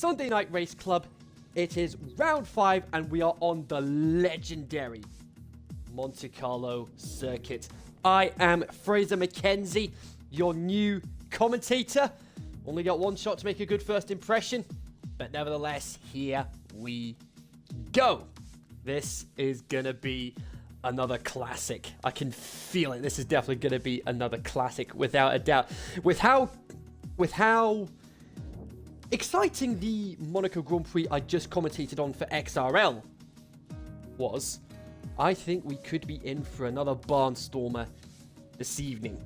Sunday Night Race Club. It is round 5 and we are on the legendary Monte Carlo circuit. I am Fraser McKenzie, your new commentator. Only got one shot to make a good first impression, but nevertheless, here we go. This is gonna be another classic. I can feel it. This is definitely gonna be another classic without a doubt. With how exciting the Monaco Grand Prix I just commentated on for XRL was, I think we could be in for another barnstormer this evening.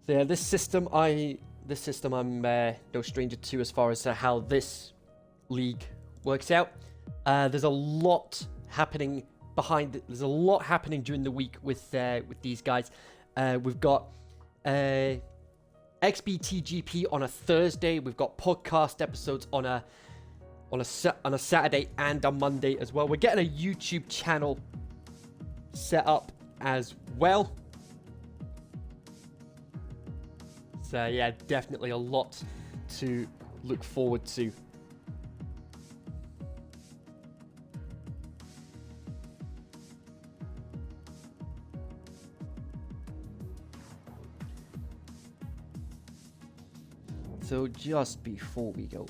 So yeah, this system I'm no stranger to as far as how this league works out. There's a lot happening there's a lot happening during the week with these guys. We've got XBTGP on a Thursday. We've got podcast episodes on a Saturday and a Monday as well. We're getting a YouTube channel set up as well. So yeah, definitely a lot to look forward to. So just before we go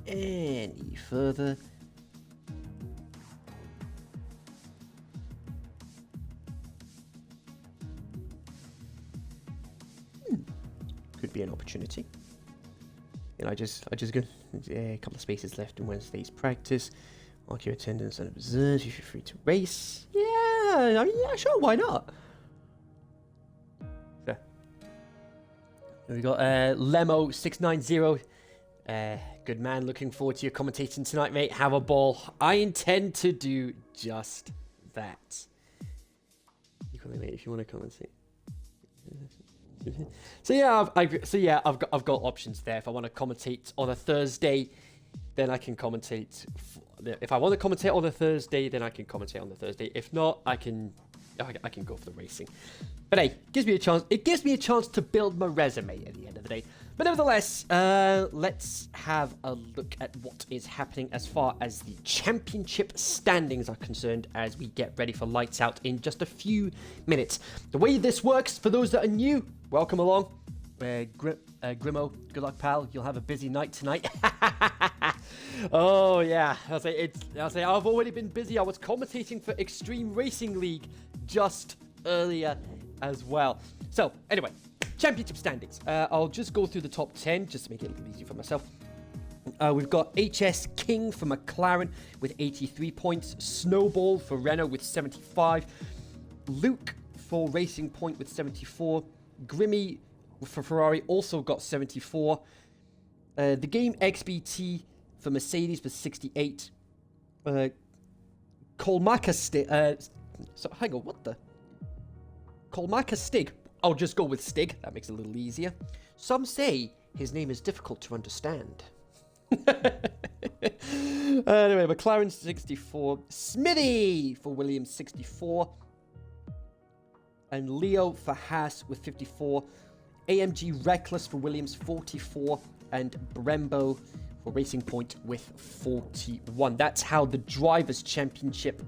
any further, could be an opportunity. And I just got a couple of spaces left in Wednesday's practice. Mark your attendance and observe if you're free to race. Yeah, I mean, yeah, sure, why not? So, we got Lemo690. Good man, looking forward to your commentating tonight, mate. Have a ball. I intend to do just that. You call me, mate, if you want to commentate. So yeah, I've got options there. If I want to commentate on a Thursday, then I can commentate. If I want to commentate on a Thursday, then I can commentate on the Thursday. If not, I can go for the racing. But hey, it gives me a chance to build my resume at the end of the day. But nevertheless, let's have a look at what is happening as far as the championship standings are concerned as we get ready for lights out in just a few minutes. The way this works, for those that are new, welcome along. Grimo, good luck, pal. You'll have a busy night tonight. Oh yeah, I'll say I've already been busy. I was commentating for Extreme Racing League just earlier as well. So anyway, championship standings. I'll just go through the top 10 just to make it a little easier for myself. We've got HS King for McLaren with 83 points. Snowball for Renault with 75. Luke for Racing Point with 74. Grimmy for Ferrari also got 74. The Game XBT for Mercedes with 68. Kolmaka Stig. So hang on, what the? Kolmaka Stig. I'll just go with Stig. That makes it a little easier. Some say his name is difficult to understand. Anyway, McLaren 64. Smithy for Williams 64. And Leo for Haas with 54. AMG Reckless for Williams 44. And Brembo for Racing Point with 41. That's how the Drivers' Championship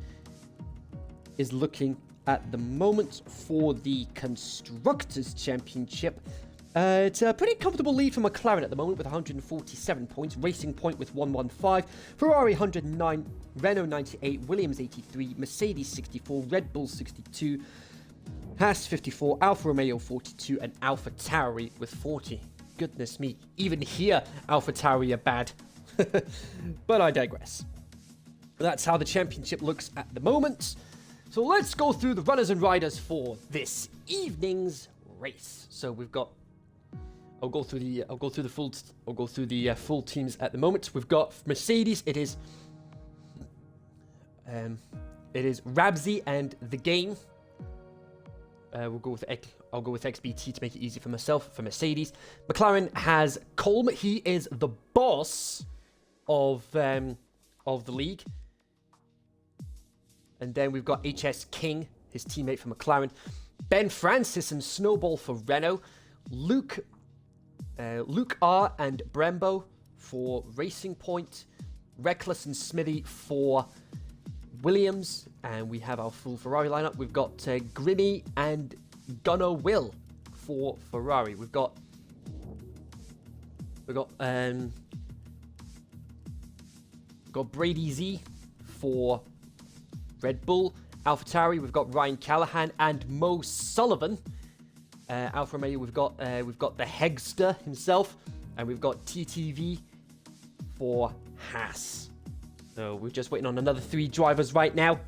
is looking at the moment. For the Constructors' Championship, it's a pretty comfortable lead for McLaren at the moment with 147 points. Racing Point with 115. Ferrari 109. Renault 98. Williams 83. Mercedes 64. Red Bull 62. Haas 54. Alfa Romeo 42. And Alpha Tauri with 40. Goodness me. Even here, Alpha Tauri are bad. But I digress. That's how the championship looks at the moment. So let's go through the runners and riders for this evening's race. So we've got. I'll go through the full teams at the moment. We've got Mercedes. It is Rabzi and the Game. I'll go with XBT to make it easy for myself. For Mercedes, McLaren has Colm. He is the boss. of the league. And then we've got HS King, his teammate from McLaren. Ben Francis and Snowball for Renault. Luke R and Brembo for Racing Point. Reckless and Smithy for Williams. And we have our full Ferrari lineup. We've got Grimmy and Gunnar Will for Ferrari. We've got Brady Z for Red Bull. AlphaTauri, we've got Ryan Callahan and Mo Sullivan. Alfa Romeo, we've got the Hegster himself, and we've got TTV for Haas. So we're just waiting on another 3 drivers right now.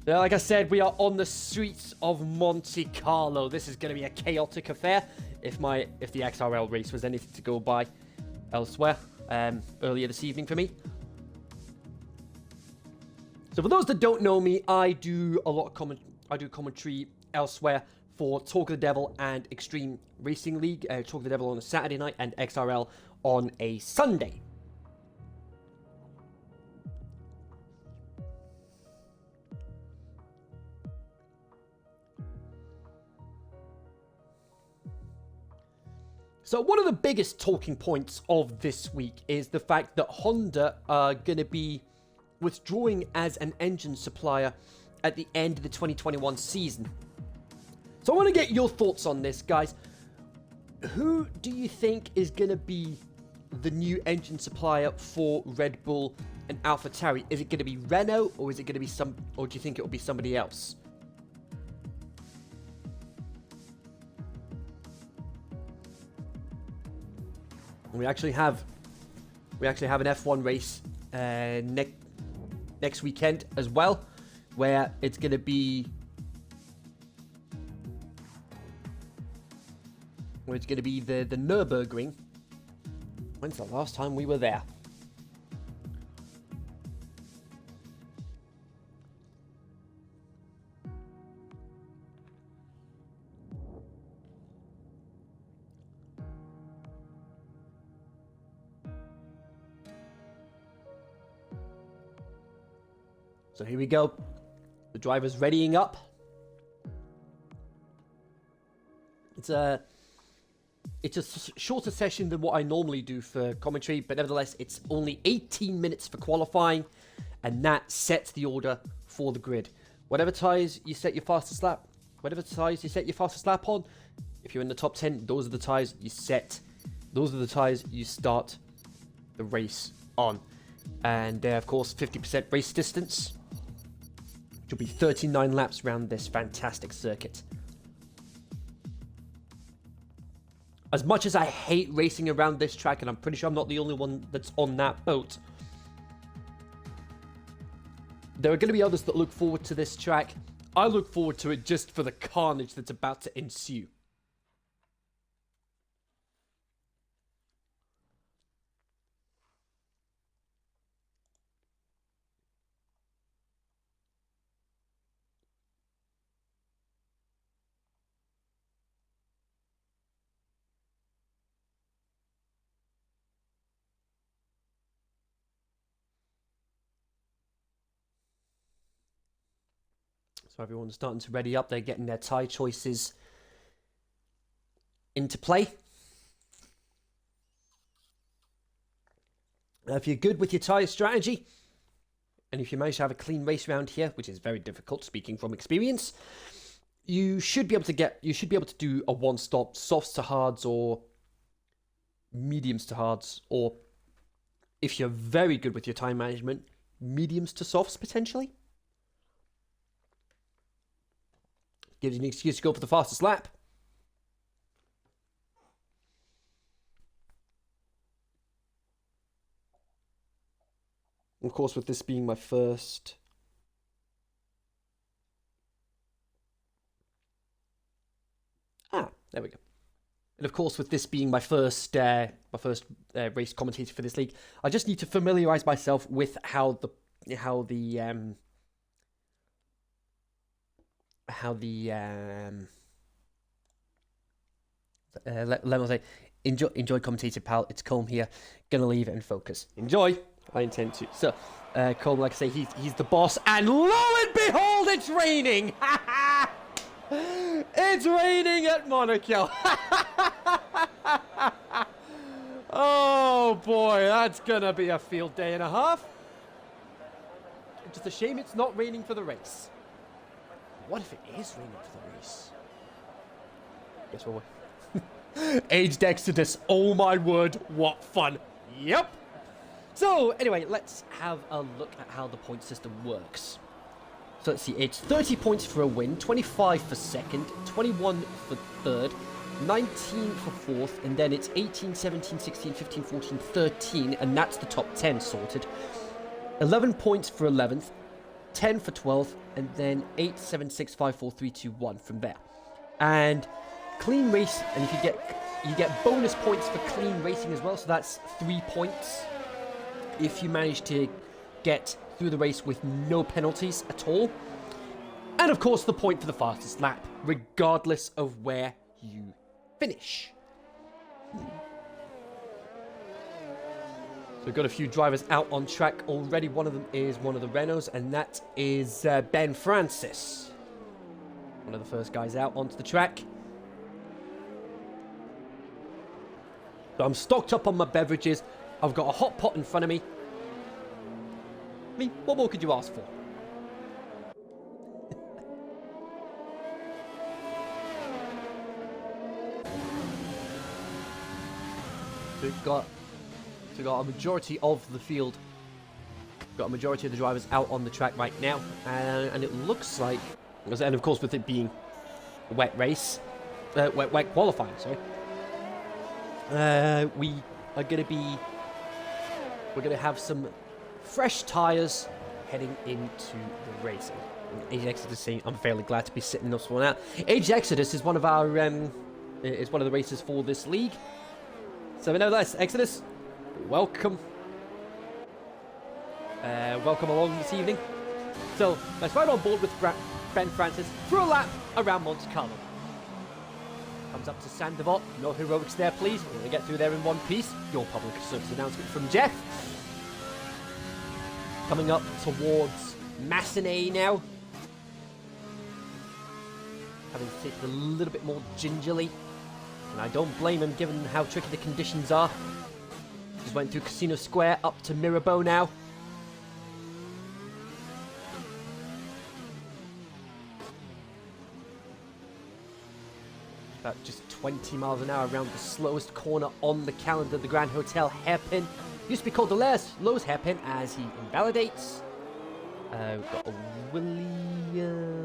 Like I said, we are on the streets of Monte Carlo. This is going to be a chaotic affair. If the XRL race was anything to go by elsewhere earlier this evening for me. So for those that don't know me, I do a lot of commentary elsewhere for Talk of the Devil and Extreme Racing League. Talk of the Devil on a Saturday night and XRL on a Sunday. So one of the biggest talking points of this week is the fact that Honda are going to be withdrawing as an engine supplier at the end of the 2021 season. So I want to get your thoughts on this, guys. Who do you think is going to be the new engine supplier for Red Bull and AlphaTauri? Is it going to be Renault, or is it going to be or do you think it will be somebody else? We actually have an F1 race next weekend as well, where it's going to be the Nürburgring. When's the last time we were there? So here we go. The driver's readying up. It's a shorter session than what I normally do for commentary, but nevertheless, it's only 18 minutes for qualifying, and that sets the order for the grid. Whatever tyres you set your fastest lap on, if you're in the top 10, those are the tyres you set. Those are the tyres you start the race on. And of course, 50% race distance, which will be 39 laps around this fantastic circuit. As much as I hate racing around this track, and I'm pretty sure I'm not the only one that's on that boat, there are going to be others that look forward to this track. I look forward to it just for the carnage that's about to ensue. So everyone's starting to ready up. They're getting their tyre choices into play. Now, if you're good with your tyre strategy, and if you manage to have a clean race round here, which is very difficult, speaking from experience, you should be able to do a one-stop softs to hards or mediums to hards, or if you're very good with your time management, mediums to softs potentially. Gives you an excuse to go for the fastest lap. Of course, with this being my first... there we go. And of course, with this being my first race commentator for this league, I just need to familiarize myself with how the Lemon say, enjoy commentator pal. It's Colm here. Gonna leave it and focus. Enjoy. I intend to. So, Colm, like I say, he's the boss, and lo and behold, it's raining. It's raining at Monaco. Oh boy, that's gonna be a field day and a half. Just a shame it's not raining for the race. What if it is raining for the race? Guess what? Aged Exodus. Oh my word, what fun. Yep. So anyway, let's have a look at how the point system works. So let's see, it's 30 points for a win, 25 for second, 21 for third, 19 for fourth, and then it's 18, 17, 16, 15, 14, 13, and that's the top 10 sorted. 11 points for 11th, 10 for 12th, and then 8, 7, 6, 5, 4, 3, 2, 1 from there. And clean race, and if you get bonus points for clean racing as well, so that's 3 points if you manage to get through the race with no penalties at all. And of course the point for the fastest lap, regardless of where you finish. So we've got a few drivers out on track already. One of them is one of the Renaults, and that is Ben Francis. One of the first guys out onto the track. So I'm stocked up on my beverages. I've got a hot pot in front of me. I mean, what more could you ask for? So we've got a majority of the field. Got a majority of the drivers out on the track right now, and it looks like, and of course with it being a wet race, wet qualifying, sorry. We're gonna have some fresh tyres heading into the racing. Age Exodus saying, I'm fairly glad to be sitting this one out. Age Exodus is one of our is one of the racers for this league. So nevertheless, Exodus, welcome. Welcome along this evening. So let's ride on board with Ben Francis for a lap around Monte Carlo. Comes up to Sandoval. No heroics there, please. We're going to get through there in one piece. Your public service announcement from Jeff. Coming up towards Massenet now. Having to take it a little bit more gingerly. And I don't blame him given how tricky the conditions are. Just went through Casino Square up to Mirabeau now. About just 20 miles an hour around the slowest corner on the calendar, the Grand Hotel hairpin. Used to be called the Lowe's hairpin as he invalidates. We've got a Williams.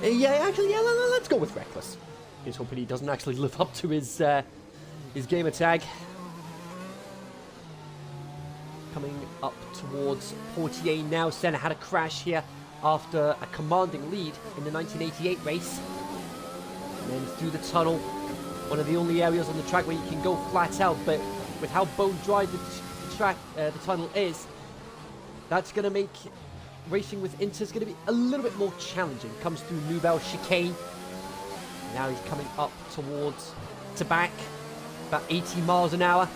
Let's go with Reckless. He's hoping he doesn't actually live up to his gamer tag. Coming up towards Portier now. Senna had a crash here after a commanding lead in the 1988 race. And then through the tunnel, one of the only areas on the track where you can go flat out, but with how bone dry the tunnel is, that's going to make racing with Inters going to be a little bit more challenging. Comes through Nouvelle Chicane. Now he's coming up towards Tabac, about 80 miles an hour.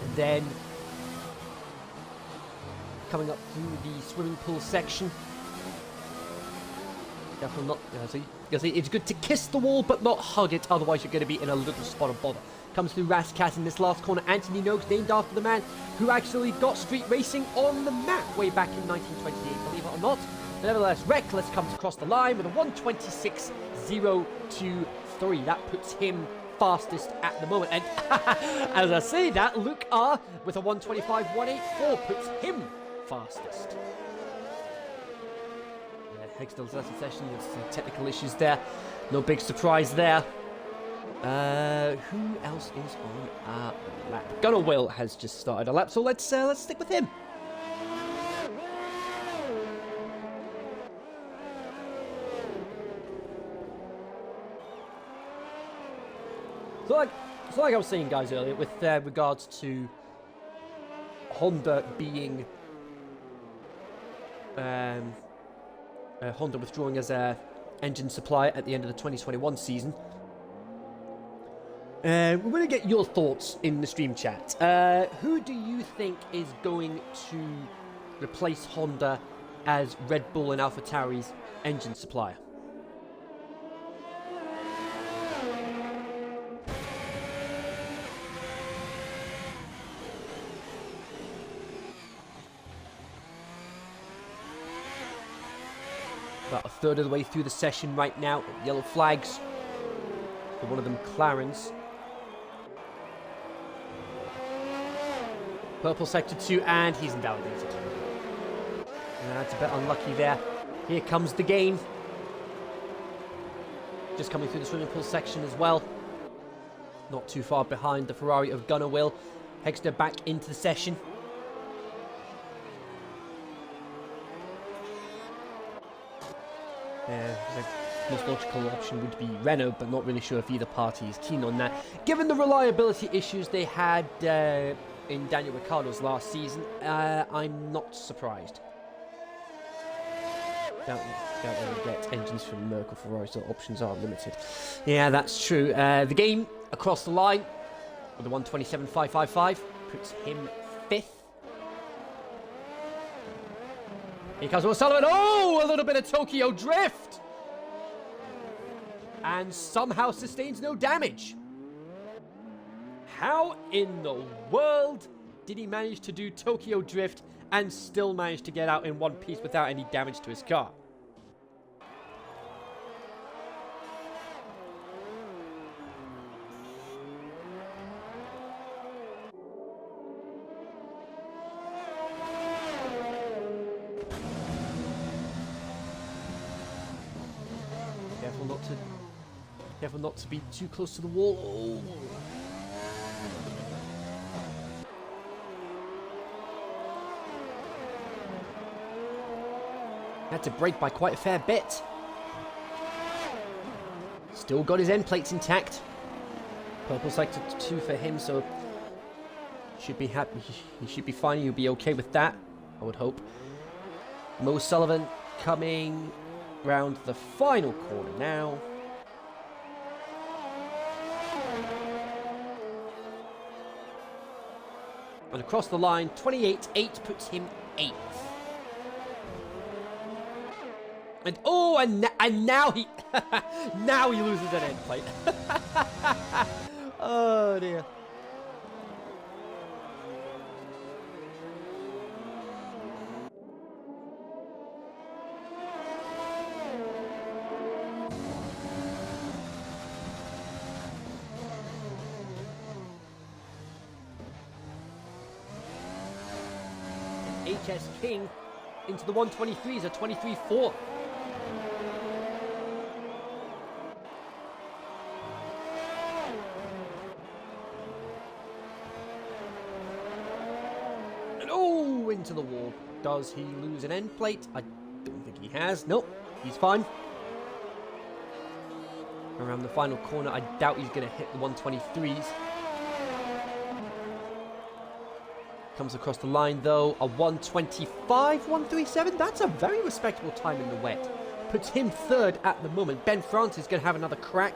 And then coming up through the swimming pool section. Definitely not. It's good to kiss the wall, but not hug it. Otherwise, you're going to be in a little spot of bother. Comes through Rascat in this last corner. Anthony Noakes, named after the man who actually got street racing on the map way back in 1928, believe it or not. But nevertheless, Reckless comes across the line with a 1:26.023. That puts him fastest at the moment. And as I say that, Luke R with a 1:25.184 puts him fastest. Hextall's last session, there's some technical issues there. No big surprise there. Who else is on our lap? Gunnar Will has just started a lap, so let's stick with him. So like I was saying, guys, earlier, with regards to Honda being Honda withdrawing as a engine supplier at the end of the 2021 season. We're going to get your thoughts in the stream chat. Who do you think is going to replace Honda as Red Bull and AlphaTauri's engine supplier? About a third of the way through the session right now. Yellow flags for one of them, McLarens. Purple sector 2, and he's invalidated. That's a bit unlucky there. Here comes the gain. Just coming through the swimming pool section as well. Not too far behind the Ferrari of Gunnar Will. Hegster back into the session. The most logical option would be Renault, but not really sure if either party is keen on that. Given the reliability issues they had in Daniel Ricciardo's last season, I'm not surprised. Doubt they'll get engines from Merck or Ferrari, so options are limited. Yeah, that's true. The game across the line with the 127.555 puts him 5th. Here comes O'Sullivan. Oh, a little bit of Tokyo drift. And somehow sustains no damage. How in the world did he manage to do Tokyo drift and still manage to get out in one piece without any damage to his car? Careful not to be too close to the wall. Oh. Had to brake by quite a fair bit. Still got his end plates intact. Purple sector 2 for him, so should be happy. He should be fine. He'll be okay with that, I would hope. Mo Sullivan coming round the final corner now. And across the line, 28.8 puts him 8th. And oh, and now he now he loses an end plate. Oh dear. HS King into the 123s, a 23.4. And oh, into the wall. Does he lose an end plate? I don't think he has. Nope, he's fine. Around the final corner, I doubt he's going to hit the 123s. Comes across the line though, a 125.137. That's a very respectable time in the wet. Puts him 3rd at the moment. Ben France is going to have another crack.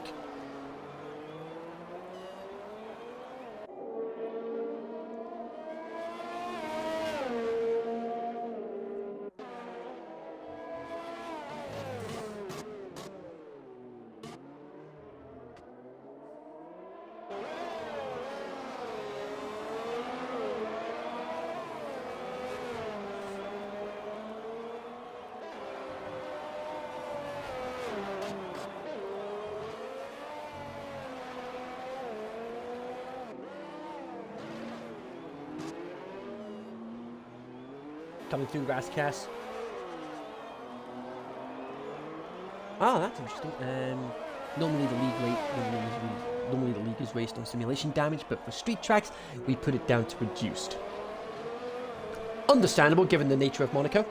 Coming through Rascass. Ah, that's interesting. Normally the league is raced on simulation damage, but for street tracks, we put it down to reduced. Understandable, given the nature of Monaco.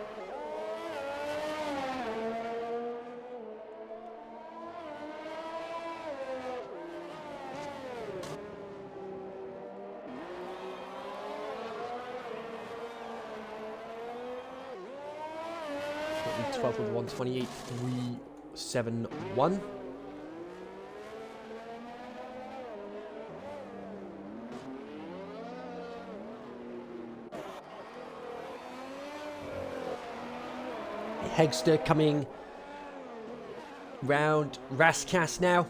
With 128.3 7-1. Hegster coming round Raskas now.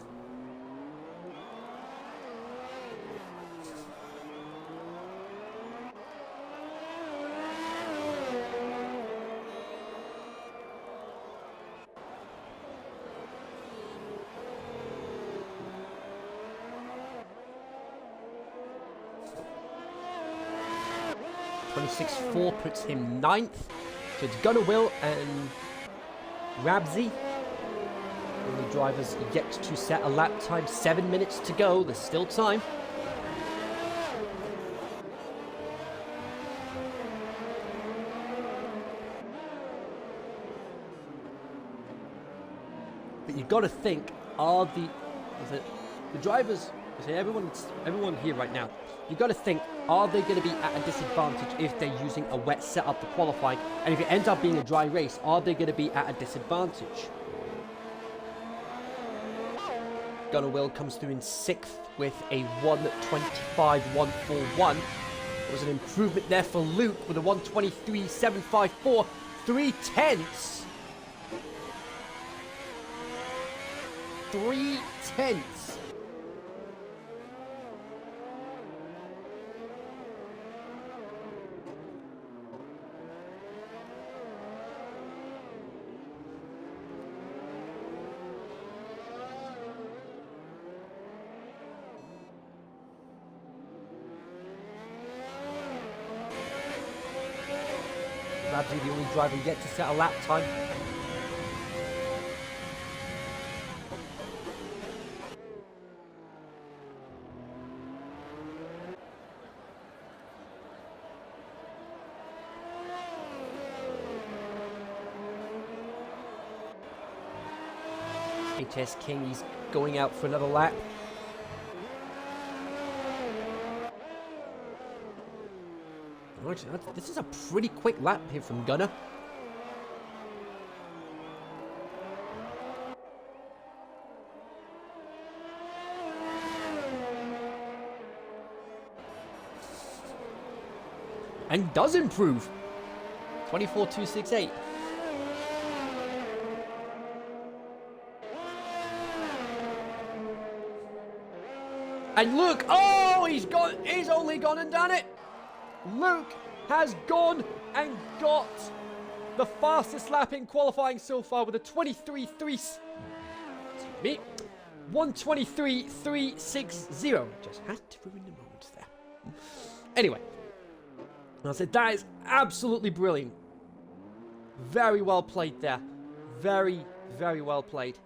.26.4 puts him 9th. So it's Gunnar Will and Rabzi. Only drivers yet to set a lap time. 7 minutes to go. There's still time. But you've got to think, are the drivers, everyone here right now, you've got to think, are they going to be at a disadvantage if they're using a wet setup to qualify? And if it ends up being a dry race, are they going to be at a disadvantage? Gunnar Will comes through in 6th with a 1:25.141. There was an improvement there for Luke with a 1:23.754. 3/10. 3/10. Rabzi, the only driver yet to set a lap time. HS King, he's going out for another lap. This is a pretty quick lap here from Gunnar. And does improve. 24.268. And look, oh, he's only gone and done it. Luke has gone and got the fastest lap in qualifying so far with a 1:23.360. Just had to ruin the moment there. Anyway, I said that is absolutely brilliant. Very well played there. Very, very well played.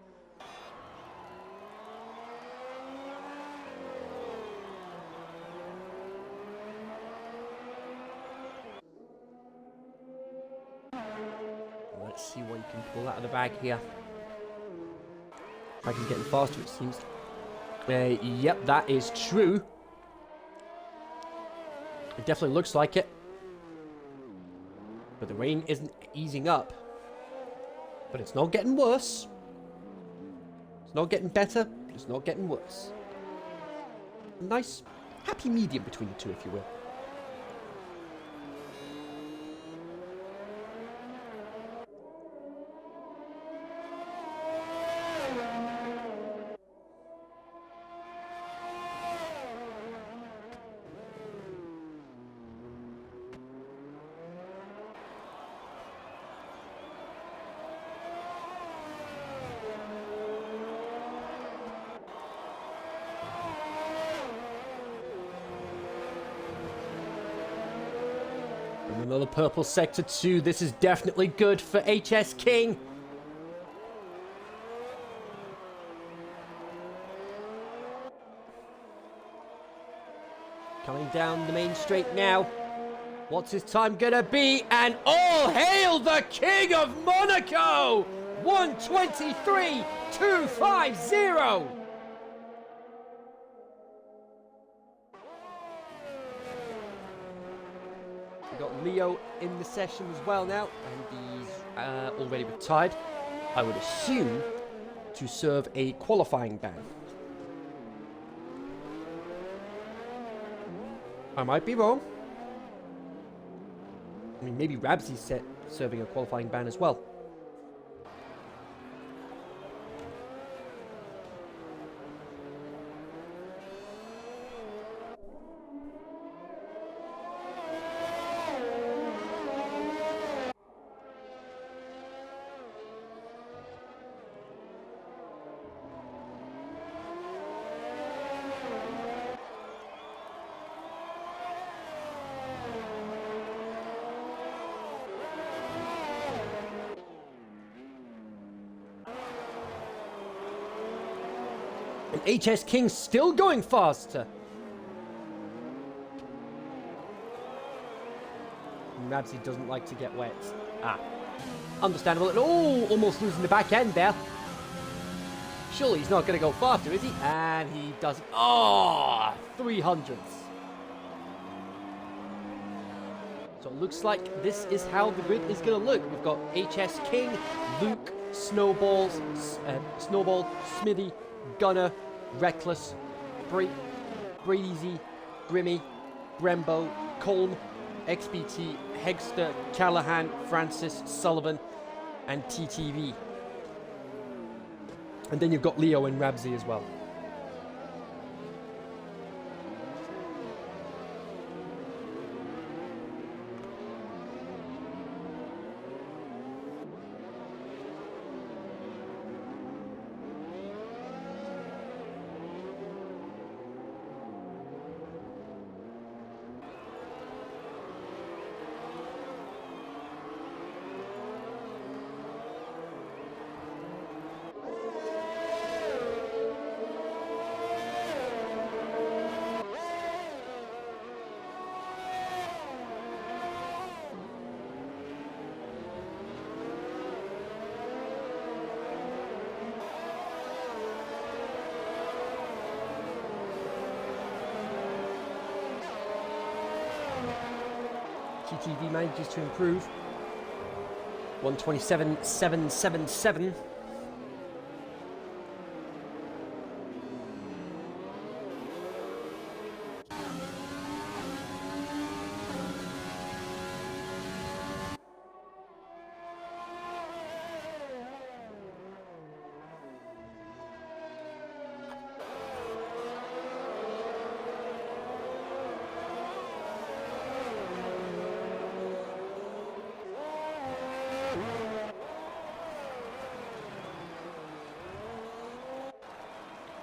Let's see what you can pull out of the bag here. Track is getting faster, it seems. Yep, that is true. It definitely looks like it. But the rain isn't easing up. But it's not getting worse. It's not getting better. It's not getting worse. A nice, happy medium between the two, if you will. Another purple sector 2. This is definitely good for HS King. Coming down the main straight now. What's his time gonna be? And all hail the King of Monaco! 1:23.250. We've got Leo in the session as well now, and he's already retired. I would assume to serve a qualifying ban. I might be wrong. I mean, maybe Rabzi's serving a qualifying ban as well. And HS King still going faster. Rabzi doesn't like to get wet. Ah, understandable. Oh, almost losing the back end there. Surely he's not going to go faster, is he? And he does. Oh, 300s. So it looks like this is how the grid is going to look. We've got HS King, Luke, Snowball, Smithy, Gunner, Reckless, Breezy, Grimmy, Brembo, Colm, XBT, Hegster, Callahan, Francis, Sullivan, and TTV. And then you've got Leo and Rabzi as well. TTV manages to improve. 127.777.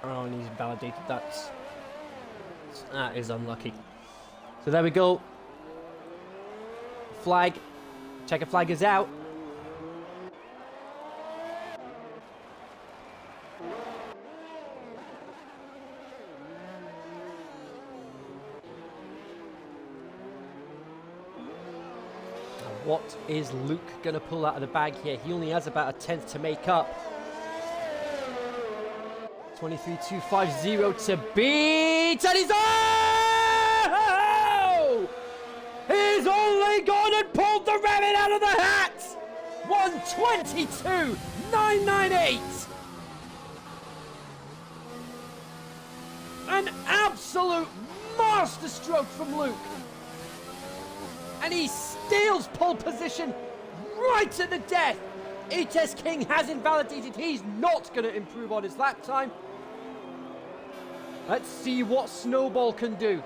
Oh, and he's validated that. That is unlucky. So there we go. Flag. Checker flag is out. What is Luke going to pull out of the bag here? He only has about a tenth to make up. 23.250 to beat, and he's he's only gone and pulled the rabbit out of the hat. 122.998. An absolute masterstroke from Luke, and he steals pole position right to the death. HS King has invalidated. He's not going to improve on his lap time. Let's see what Snowball can do.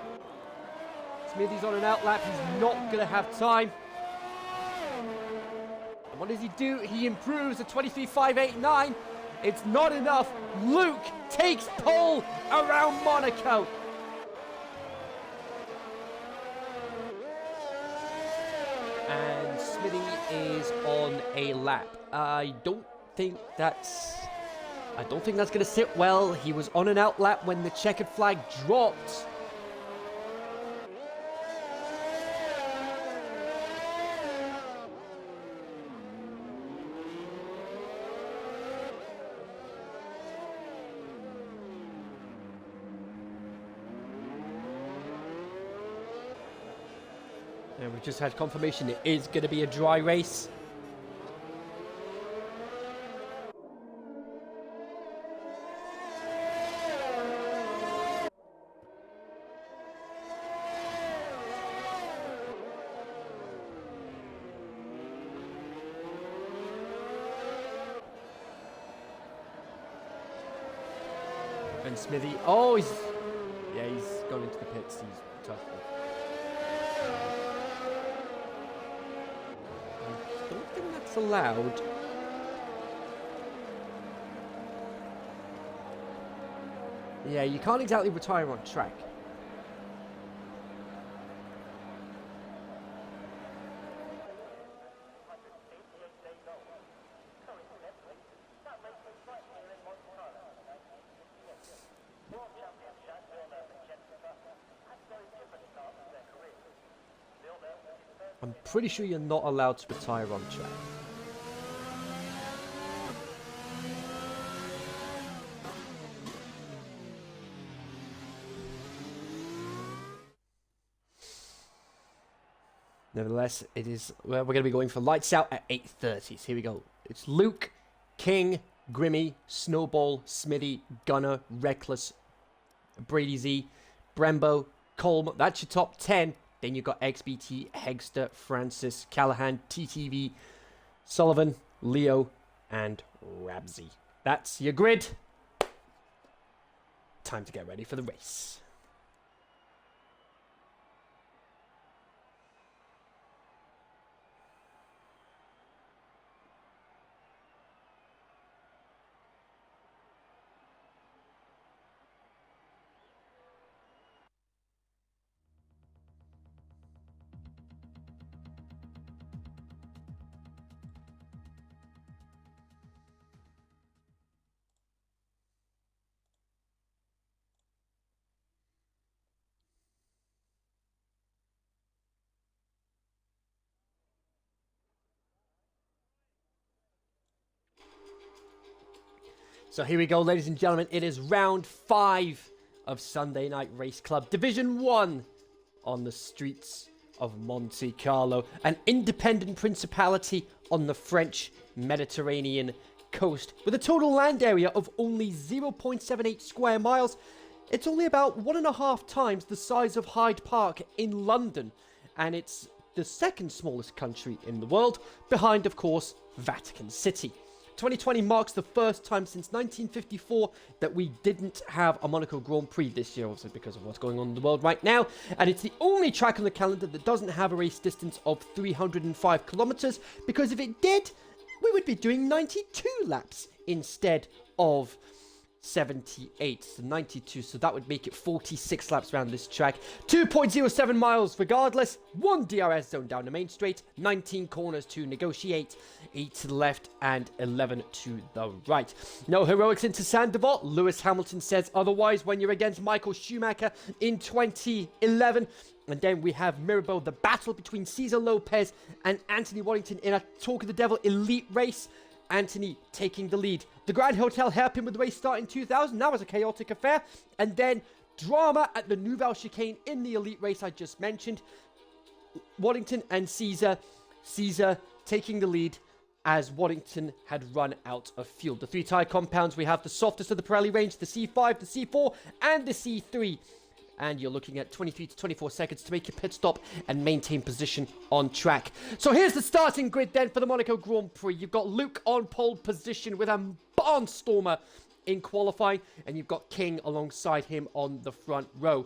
Smithy's on an outlap. He's not going to have time. And what does he do? He improves to 23.589. It's not enough. Luke takes pole around Monaco. And Smithy is on a lap. I don't think that's going to sit well. He was on an outlap when the checkered flag dropped. And we've just had confirmation it is going to be a dry race. And Smithy. Oh, he's going into the pits. He's tough. I don't think that's allowed. Yeah, you can't exactly retire on track. I'm pretty sure you're not allowed to retire on track. Nevertheless, it is. Well, we're going to be going for lights out at 8:30. So here we go. It's Luke, King, Grimmy, Snowball, Smithy, Gunner, Reckless, Brady Z, Brembo, Colm. That's your top 10. Then you've got XBT, Hegster, Francis, Callahan, TTV, Sullivan, Leo, and Rabsy. That's your grid. Time to get ready for the race. So here we go, ladies and gentlemen. It is round 5 of Sunday Night Race Club Division 1 on the streets of Monte Carlo, an independent principality on the French Mediterranean coast with a total land area of only 0.78 square miles. It's only about 1.5 times the size of Hyde Park in London, and it's the second smallest country in the world, behind, of course, Vatican City. 2020 marks the first time since 1954 that we didn't have a Monaco Grand Prix this year, obviously because of what's going on in the world right now. And it's the only track on the calendar that doesn't have a race distance of 305 kilometers, because if it did, we would be doing 92 laps instead of 78, so 92, so that would make it 46 laps around this track. 2.07 miles regardless, 1 DRS zone down the main straight, 19 corners to negotiate, 8 to the left and 11 to the right. No heroics into Sandoval. Lewis Hamilton says otherwise when you're against Michael Schumacher in 2011. And then we have Mirabeau, the battle between Cesar Lopez and Anthony Waddington in a Talk of the Devil elite race. Anthony taking the lead. The Grand Hotel hairpin with the race start in 2000. That was a chaotic affair. And then drama at the Nouvelle Chicane in the elite race I just mentioned. Waddington and Caesar. Caesar taking the lead as Waddington had run out of fuel. The 3 tyre compounds, we have the softest of the Pirelli range, the C5, the C4, and the C3. And you're looking at 23 to 24 seconds to make your pit stop and maintain position on track. So here's the starting grid then for the Monaco Grand Prix. You've got Luke on pole position with a barnstormer in qualifying, and you've got King alongside him on the front row.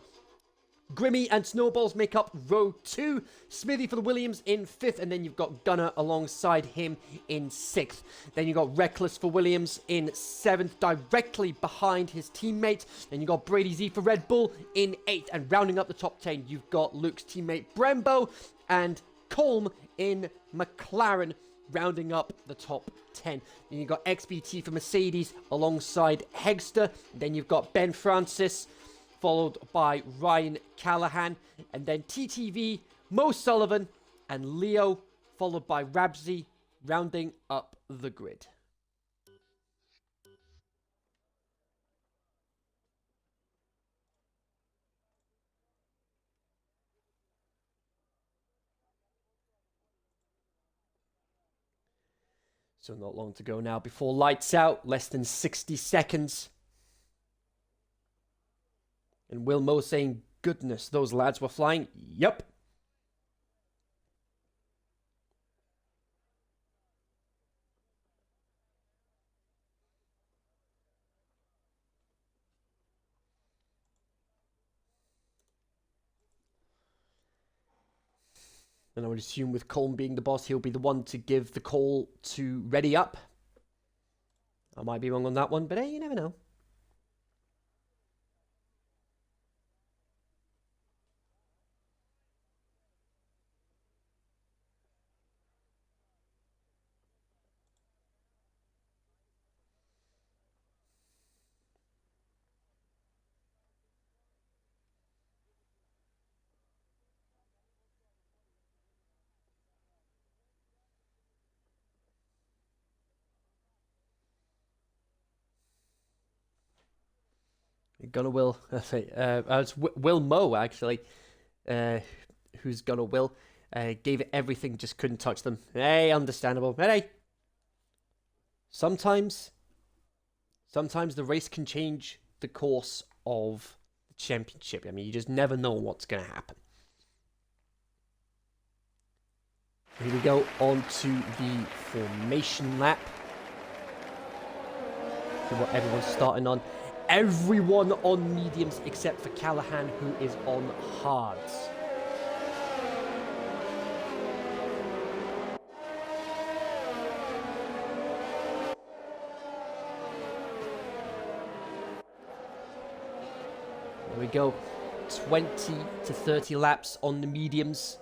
Grimmy and Snowballs make up row 2. Smithy for the Williams in 5th, and then you've got Gunner alongside him in 6th. Then you've got Reckless for Williams in 7th, directly behind his teammate. Then you've got Brady Z for Red Bull in 8th, and rounding up the top 10, you've got Luke's teammate Brembo and Colm in McLaren, rounding up the top 10. Then you've got XBT for Mercedes alongside Hegster. Then you've got Ben Francis, followed by Ryan Callahan, and then TTV, Mo Sullivan, and Leo, followed by Rabsy, rounding up the grid. So not long to go now before lights out, less than 60 seconds. And Will Mo saying, goodness, those lads were flying. Yep. And I would assume with Colm being the boss, he'll be the one to give the call to ready up. I might be wrong on that one, but hey, you never know. Gonna Will, it's Will Moe actually, who's gonna Will, gave it everything, just couldn't touch them. Hey, understandable. But hey, sometimes the race can change the course of the championship. I mean, you just never know what's gonna happen. Here we go on to the formation lap. See what everyone's starting on. Everyone on mediums except for Callahan, who is on hards. There we go. 20 to 30 laps on the mediums.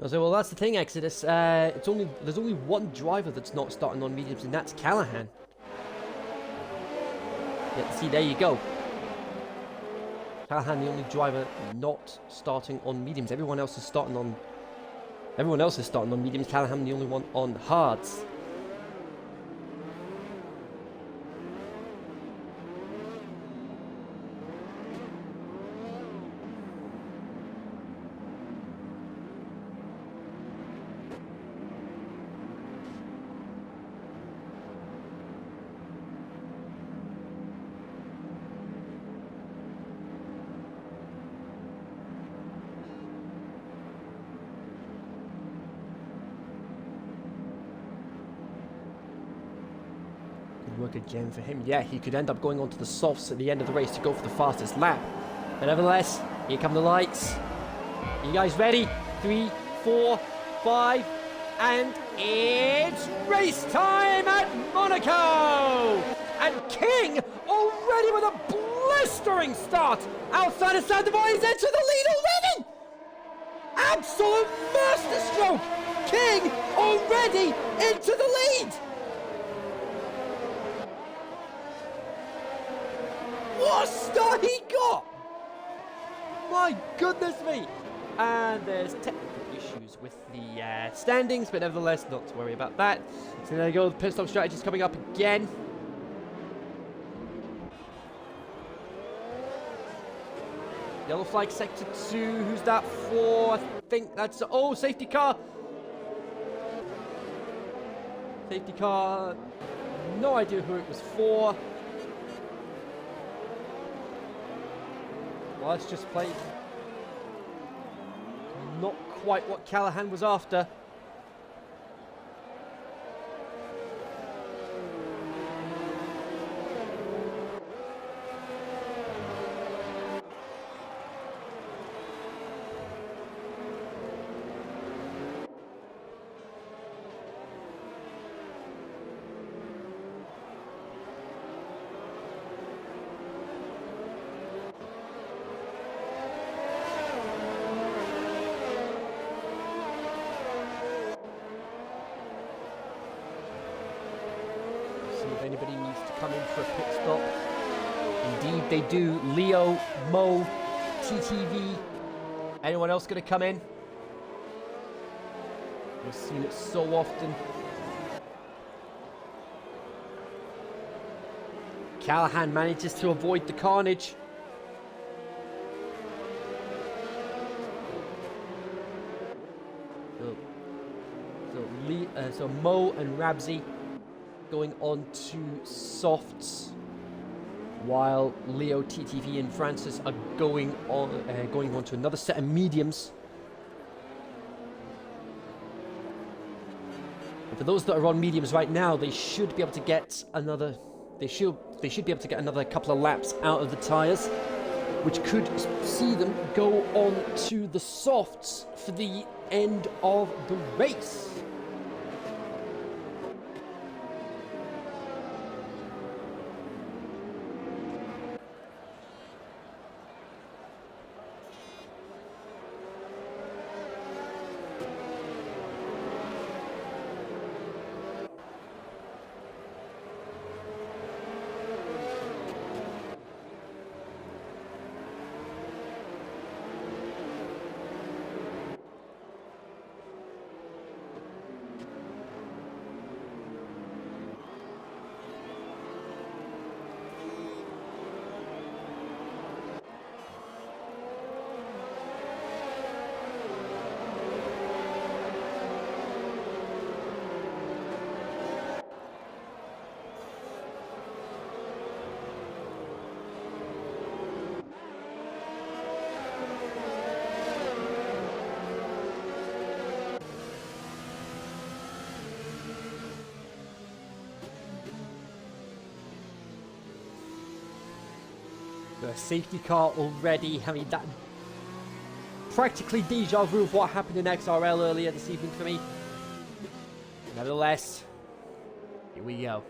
I say, well, that's the thing, Exodus. There's only one driver that's not starting on mediums, and that's Callahan. Yeah, see, there you go. Callahan, the only driver not starting on mediums. Everyone else is starting on mediums. Callahan, the only one on hards. Work again for him. Yeah, he could end up going on to the softs at the end of the race to go for the fastest lap. But nevertheless, here come the lights. Are you guys ready? 3, 4, 5, and it's race time at Monaco! And King already with a blistering start. Outside of Sandoval, he's into the lead already! Absolute masterstroke! King already into the lead! What a start he got! My goodness me! And there's technical issues with the standings, but nevertheless, not to worry about that. So there you go, the pit stop strategy is coming up again. Yellow flag sector 2, who's that for? I think that's, oh, safety car! Safety car, no idea who it was for. Well, let's just play. Not quite what Callahan was after. anybody needs to come in for a pit stop. Indeed, they do. Leo, Mo, TTV. Anyone else going to come in? We've seen it so often. Callahan manages to avoid the carnage. So Mo and Rabzi going on to softs, while Leo, TTV, and Francis are going on to another set of mediums. And for those that are on mediums right now, they should be able to get another. They should be able to get another couple of laps out of the tires, which could see them go on to the softs for the end of the race. The safety car already. I mean, that practically deja vu of what happened in XRL earlier this evening for me. Nevertheless, here we go.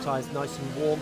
Tires nice and warm.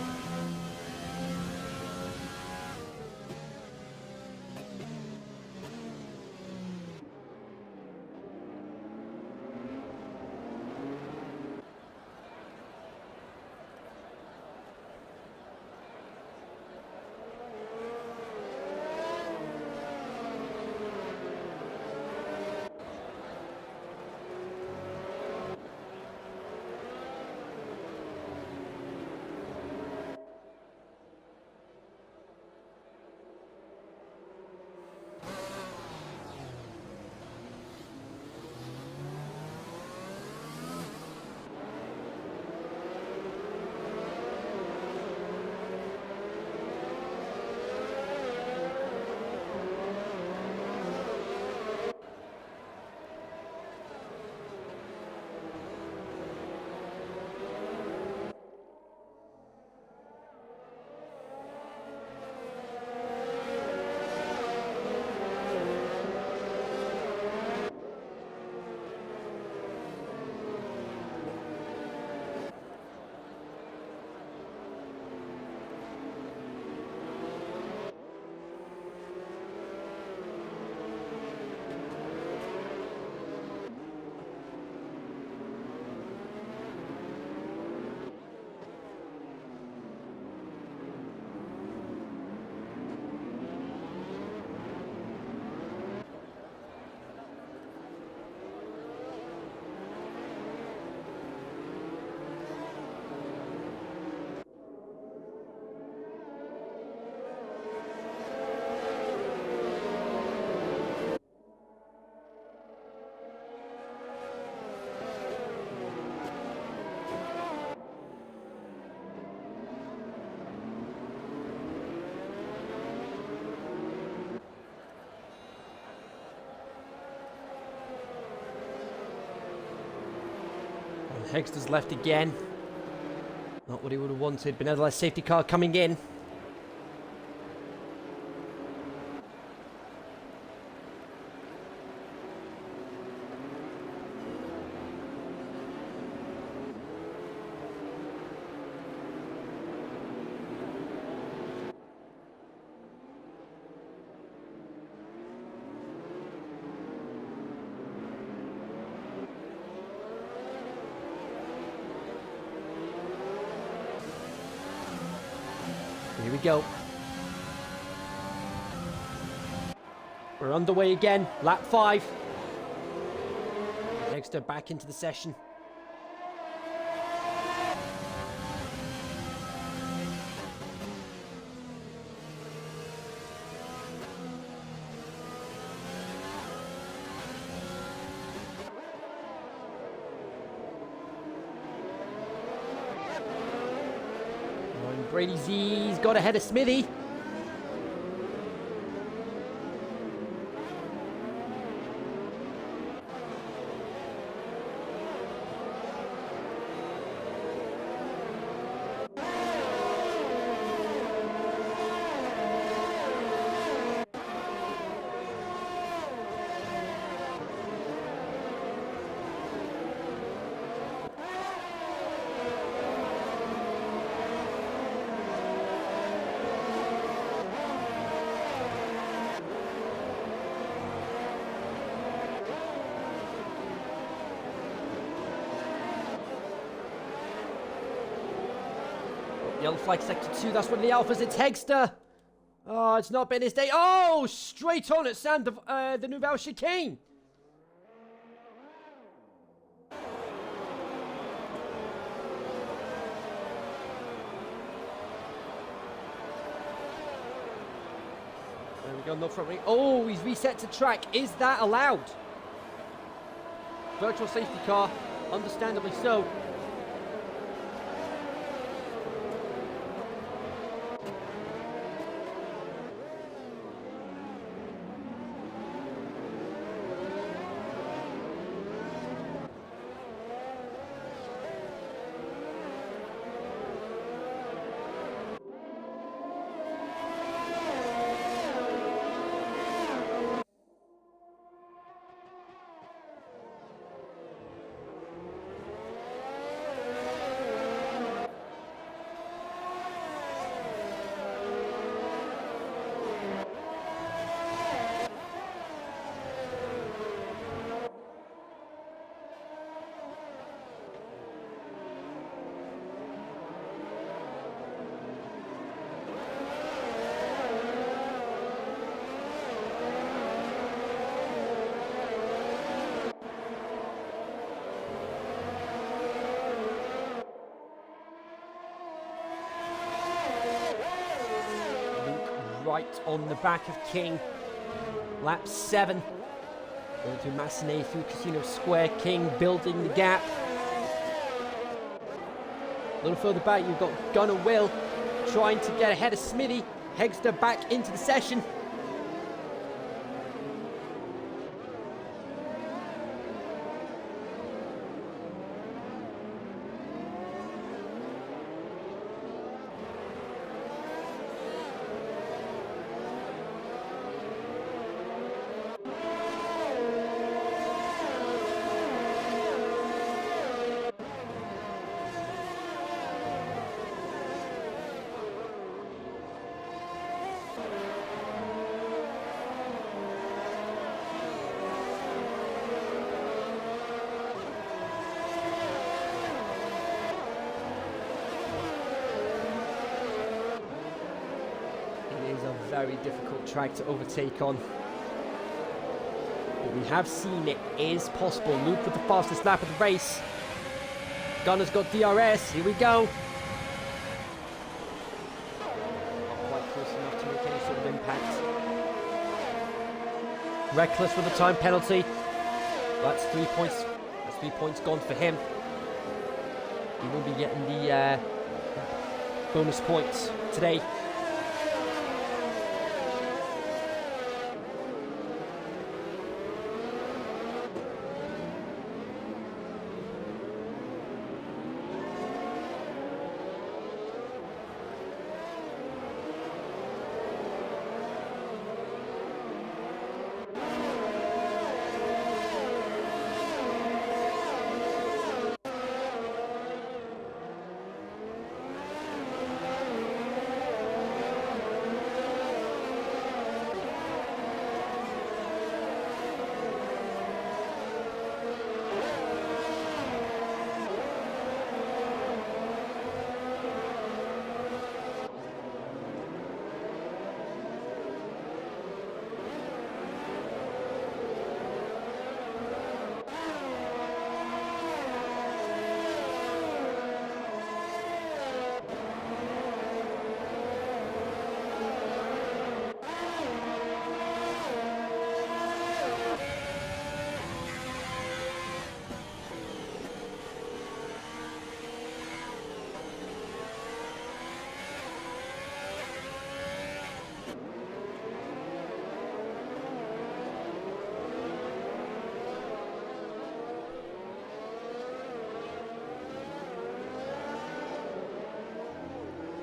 Hegster's left again. Not what he would have wanted, but nevertheless, safety car coming in. we go. We're underway again. Lap 5. Dexter back into the session. Brady Z's got ahead of Smithy. Yellow flag sector 2, that's one of the Alphas, it's Hegster. Oh, it's not been his day. Oh, straight on at the Nouvelle Chicane. There we go, no front wing. Oh, he's reset to track. Is that allowed? Virtual safety car, understandably so. Right on the back of King. Lap 7. Going through Massenet through Casino Square. King building the gap. A little further back, you've got Gunner Will trying to get ahead of Smithy. Hegster back into the session. Very difficult track to overtake on. But we have seen it is possible. Luke with the fastest lap of the race. Gunner's got DRS. Here we go. Not quite close enough to make any sort of impact. Reckless with a time penalty. That's 3 points. That's 3 points gone for him. He will be getting the bonus points today.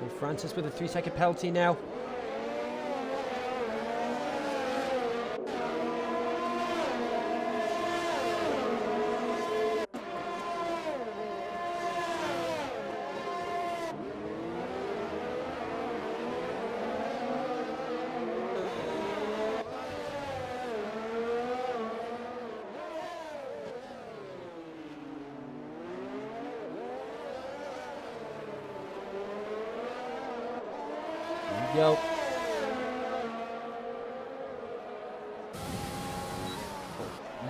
And Francis with a 3-second penalty now. Go.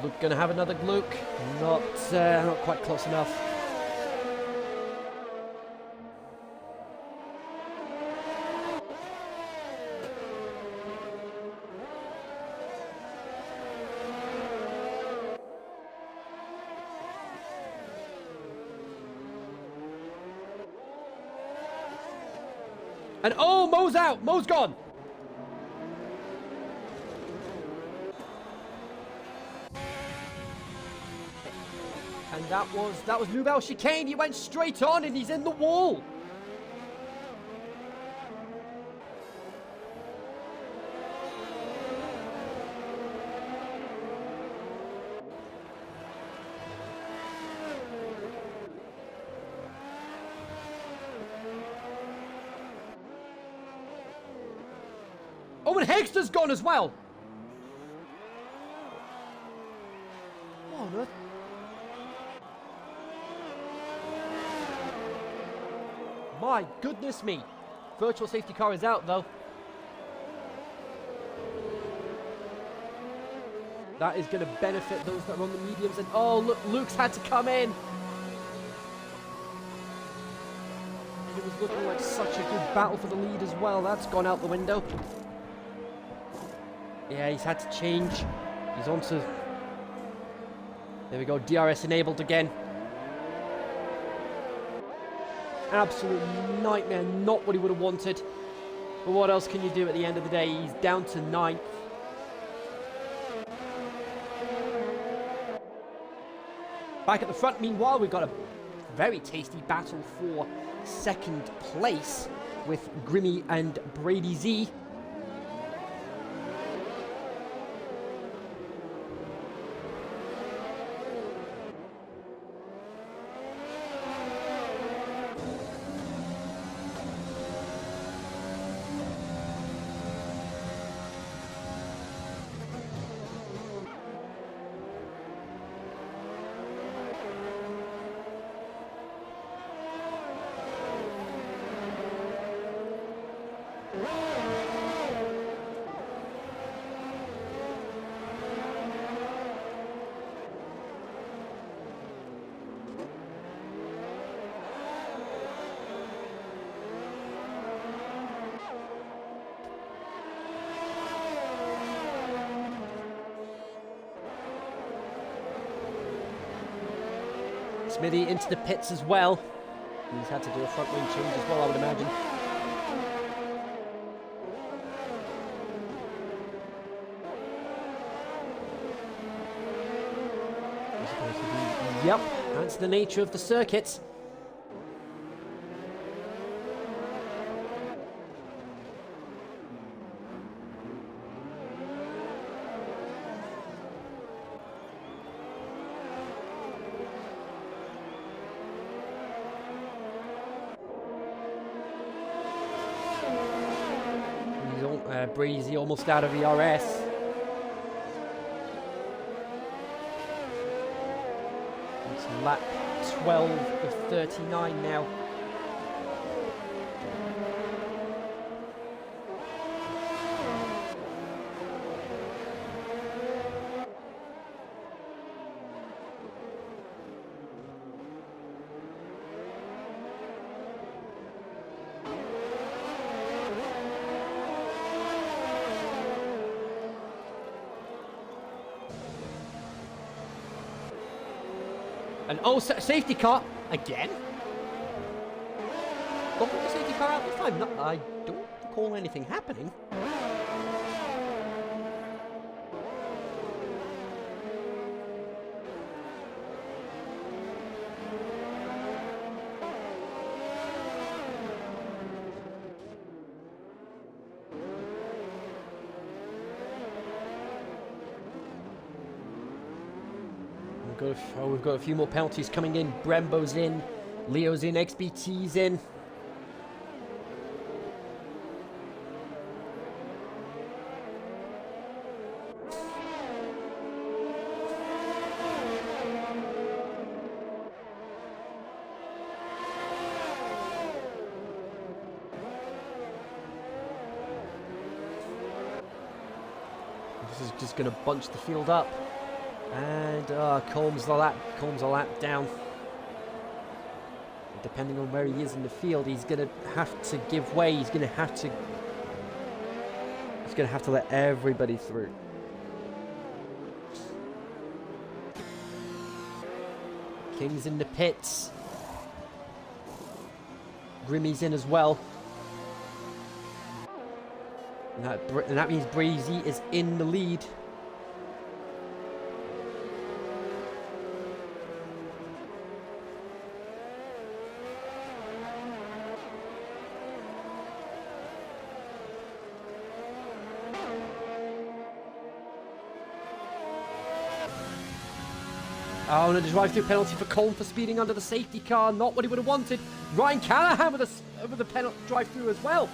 Luke gonna have another Luke. Not quite close enough. And oh, Mo's out! Mo's gone! And that was Nouvelle Chicane. He went straight on and he's in the wall. Oh, and Hegster's gone as well. What on earth? My goodness me. Virtual safety car is out, though. That is going to benefit those that are on the mediums. And oh, look, Luke's had to come in. It was looking like such a good battle for the lead as well. That's gone out the window. Yeah, he's had to change. He's on to... There we go, DRS enabled again. Absolute nightmare, not what he would have wanted. But what else can you do at the end of the day? He's down to 9th. Back at the front, meanwhile, we've got a very tasty battle for 2nd place with Grimmy and Brady Z. Smithy into the pits as well. He's had to do a front wing change as well, I would imagine. Yep, that's the nature of the circuit. Breezy almost out of the RS. It's lap 12 of 39 now. And oh, safety car again. Don't put the safety car out this time. No, I don't recall anything happening. we've got a few more penalties coming in. Brembo's in, Leo's in, XBT's in. This is just going to bunch the field up. And Colm's a lap down. Depending on where he is in the field, he's going to have to give way. He's going to have to let everybody through. King's in the pits. Grimmy's in as well. And that means Breezy is in the lead. Oh, and a drive-through penalty for Colm for speeding under the safety car. Not what he would have wanted. Ryan Callahan with a penalty drive-through as well.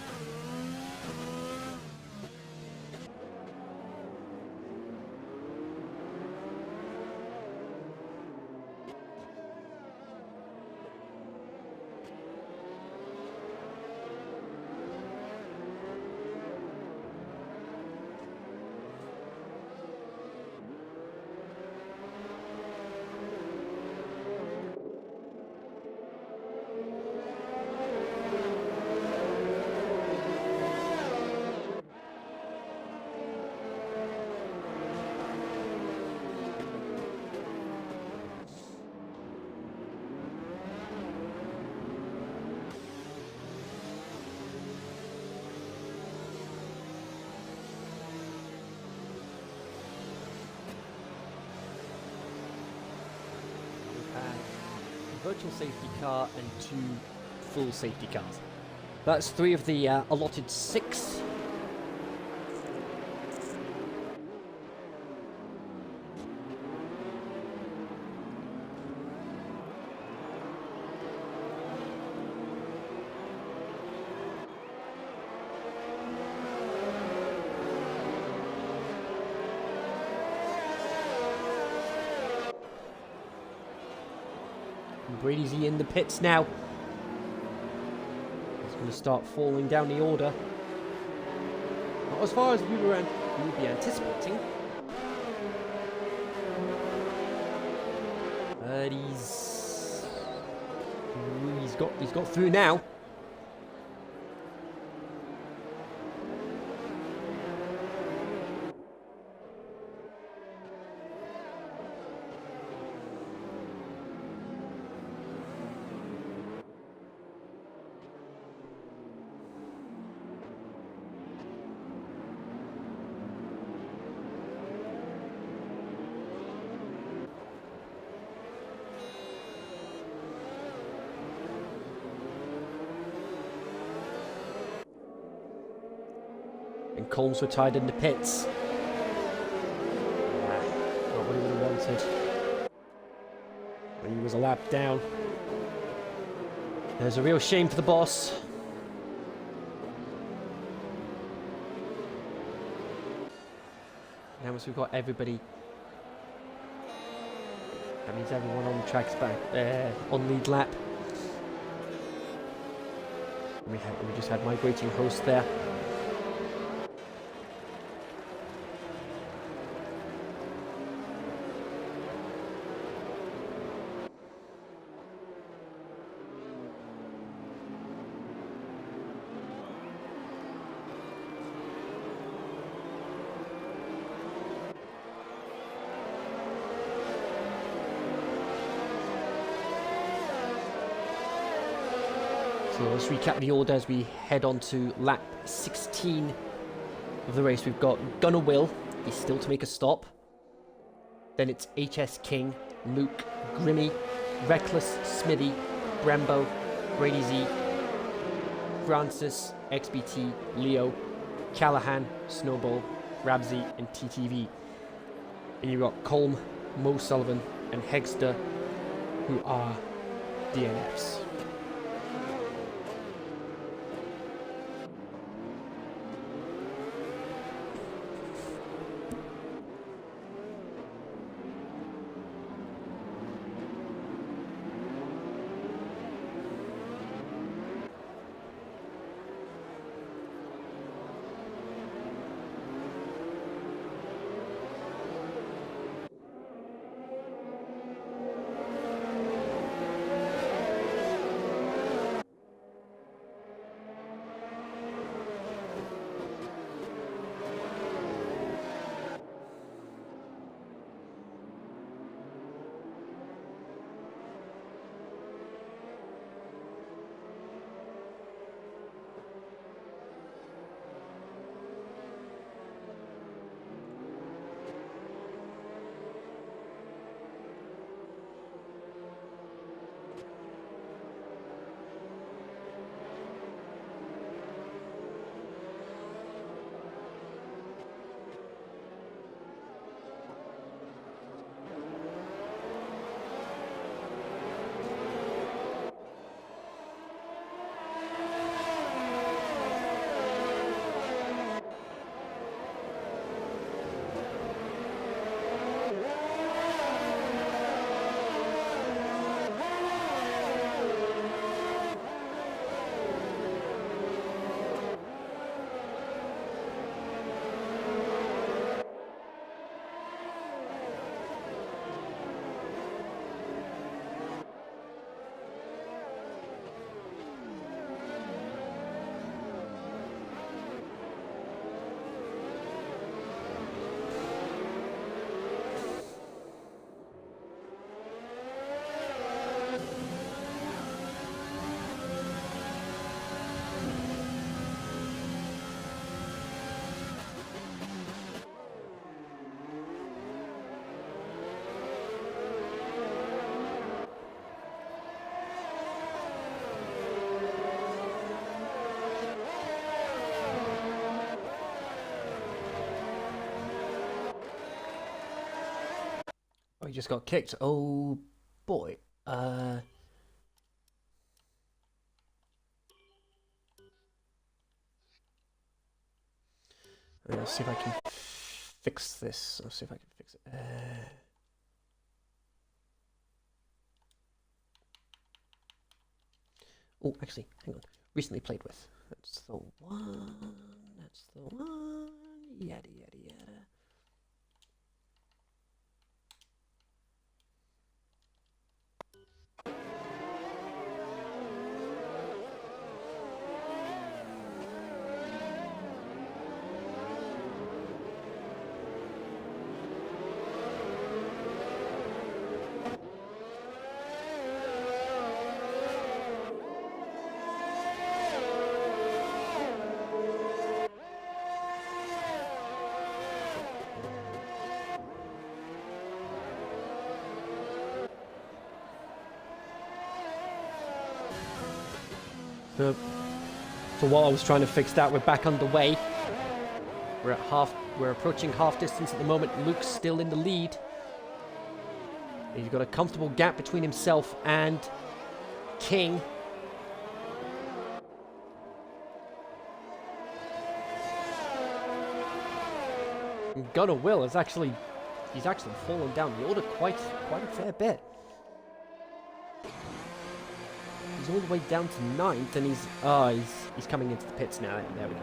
Virtual safety car and 2 full safety cars. That's 3 of the allotted 6. Brady's in the pits now. He's going to start falling down the order. Not as far as we would be anticipating. But he's got through now. And Colms were tied in the pits. Not what he would have wanted. But he was a lap down. There's a real shame for the boss. Now once we've got everybody, that means everyone on the track's back on lead lap. We just had migrating host there. So let's recap the order as we head on to lap 16 of the race. We've got Gunner Will, he's still to make a stop. Then it's HS King, Luke, Grimmy, Reckless, Smithy, Brembo, Brady Z, Francis, XBT, Leo, Callahan, Snowball, Rabsy, and TTV. And you've got Colm, Mo Sullivan, and Hegster, who are DNFs. Oh, he just got kicked. Oh, boy. Let's see if I can fix this. Let's see if I can fix it. Oh, actually, hang on. Recently played with. That's the one. That's the one. Yada, yada, yada. So while I was trying to fix that, we're back underway. We're approaching half distance at the moment. Luke's still in the lead. He's got a comfortable gap between himself and King. And Gunnar Will is actually, he's actually fallen down the order quite a fair bit. He's all the way down to 9th, and he's coming into the pits now. There we go.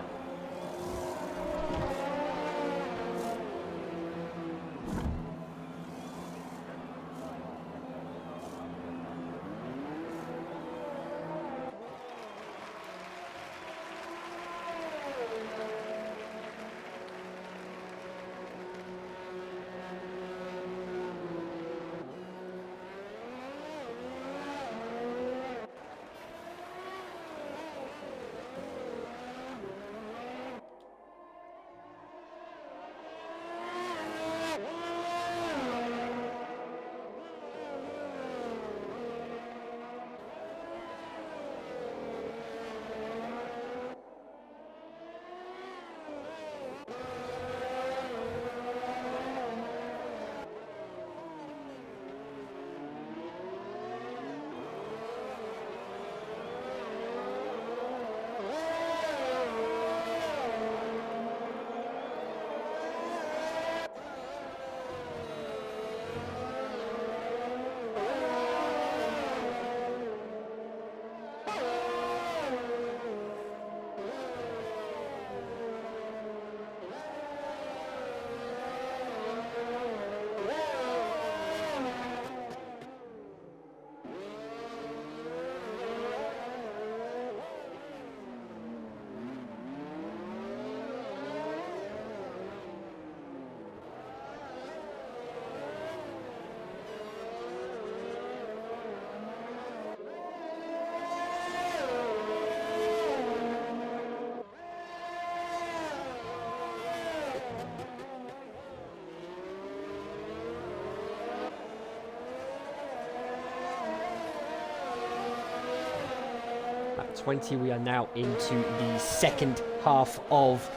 At 20, we are now into the second half of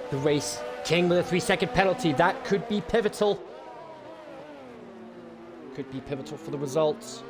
the race. King with a 3-second penalty. That could be pivotal. Could be pivotal for the results.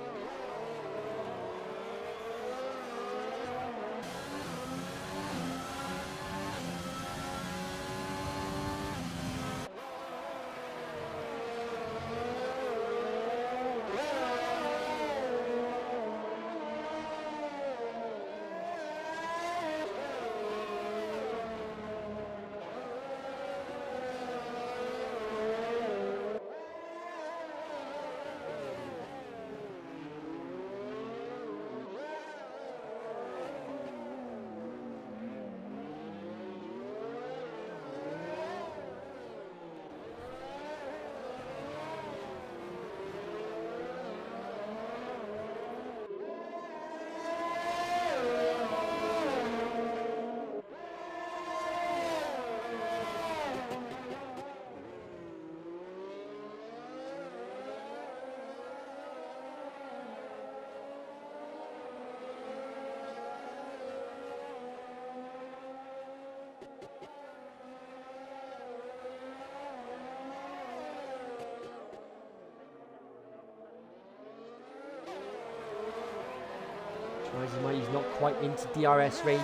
He's not quite into DRS range.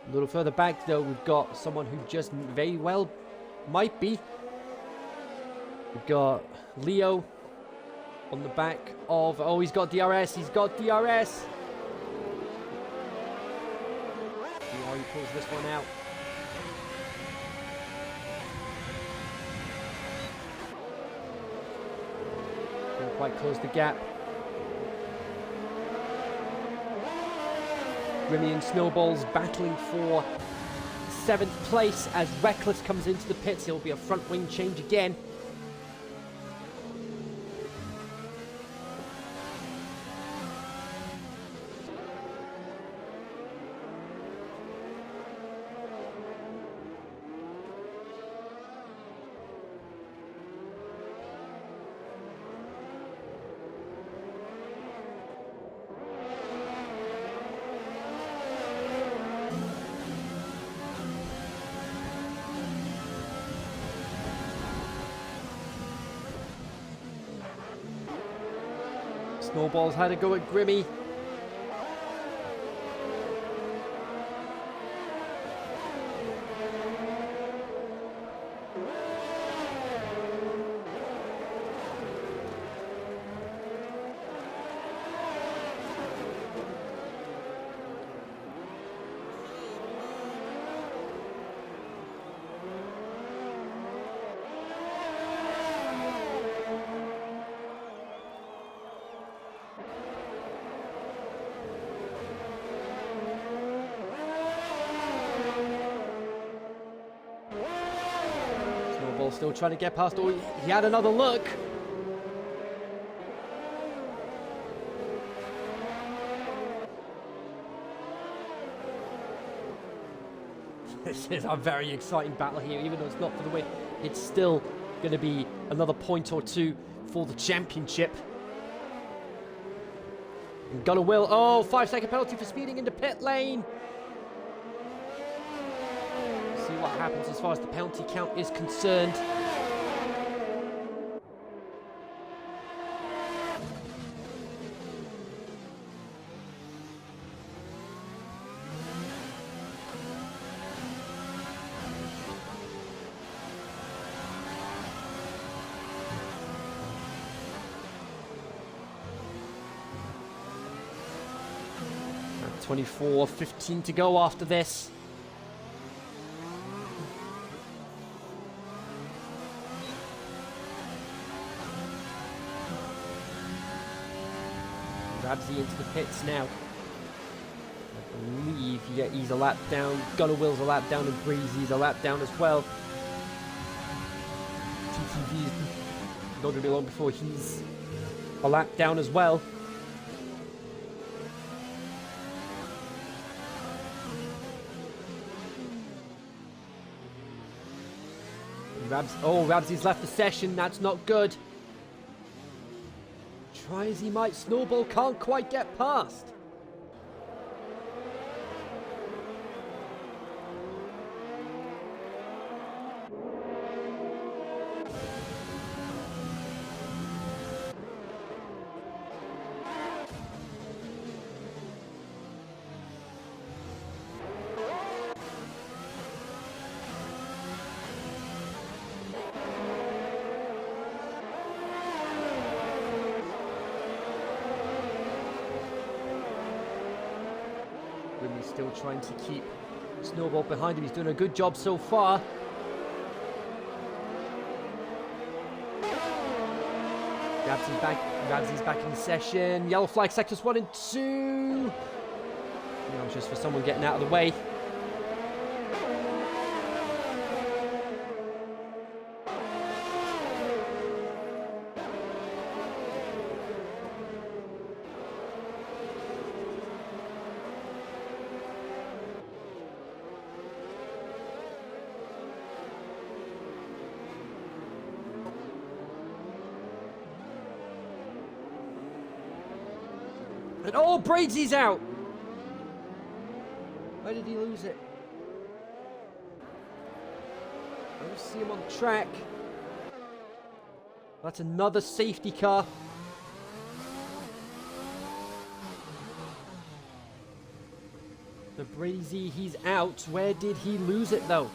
A little further back though, we've got someone who just very well might be. We've got Leo on the back of... Oh, he's got DRS. He's got DRS. See how he pulls this one out. Didn't quite close the gap. Grimmy and Snowballs battling for 7th place as Reckless comes into the pits. There'll be a front wing change again. Snowballs had a go at Grimmy. Still trying to get past. Oh, he had another look. This is a very exciting battle here, even though it's not for the win. It's still going to be another point or two for the championship. And Gunner Will. Oh, 5-second penalty for speeding into pit lane. What happens as far as the penalty count is concerned. At 24:15 to go after this. Rabsy into the pits now. I believe he's a lap down. Gunner Will's a lap down, and Breezy's a lap down as well. TTV is not going to be long before he's a lap down as well. Rabsy's left the session. That's not good. Try as he might, Snowball can't quite get past. Whitney's still trying to keep Snowball behind him. He's doing a good job so far. Rabsy's back in session. Yellow flag sectors 1 and 2. Now just for someone getting out of the way. And oh, Brady's out! Where did he lose it? I don't see him on the track. That's another safety car. So Brady, he's out. Where did he lose it though?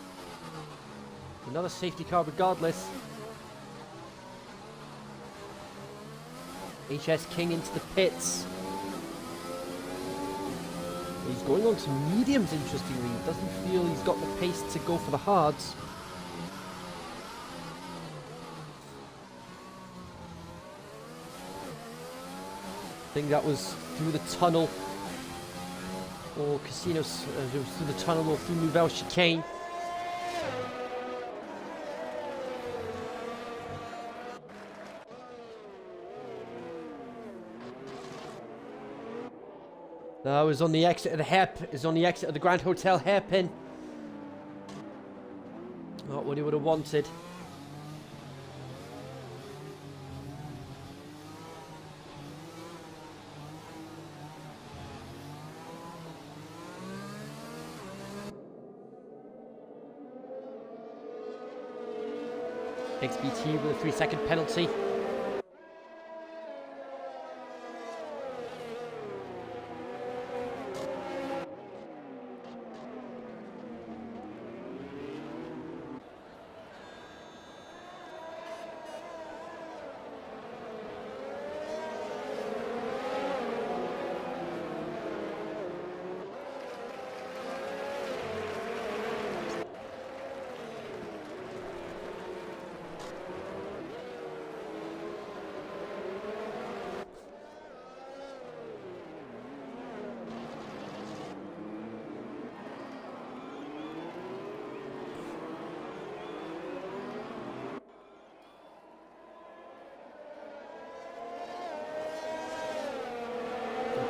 Another safety car regardless. HS King into the pits. He's going on to mediums, interestingly. He doesn't feel he's got the pace to go for the hards. I think that was through the tunnel. Or Casinos, through the tunnel or through Nouvelle Chicane. No, it was on the exit of the hairpin. Is on the exit of the Grand Hotel hairpin. Not what he would have wanted. XBT with a 3-second penalty.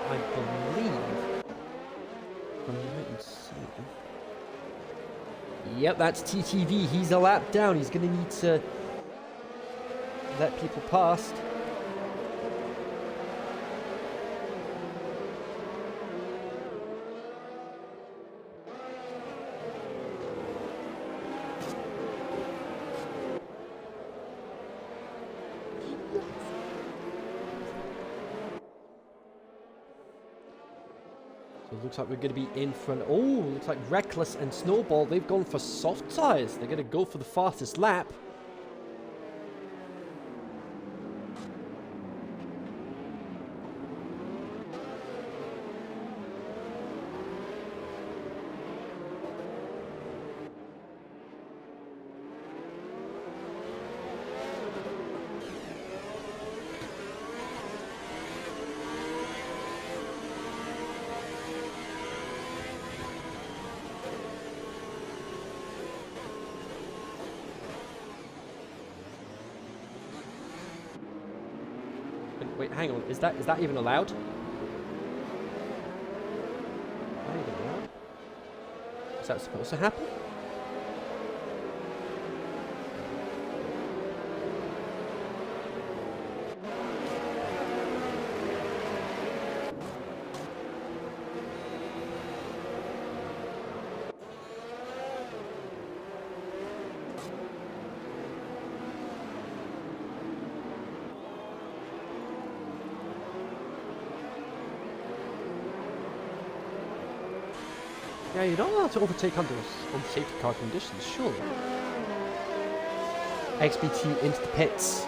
I believe. Yep, that's TTV. He's a lap down. He's going to need to let people past. So it looks like we're going to be in front. Oh, looks like Reckless and Snowball, they've gone for soft tires. They're going to go for the fastest lap. Wait, hang on. Is that even allowed? Is that even allowed? Is that supposed to happen? Yeah, you don't have to overtake under safety car conditions, surely. XBT into the pits.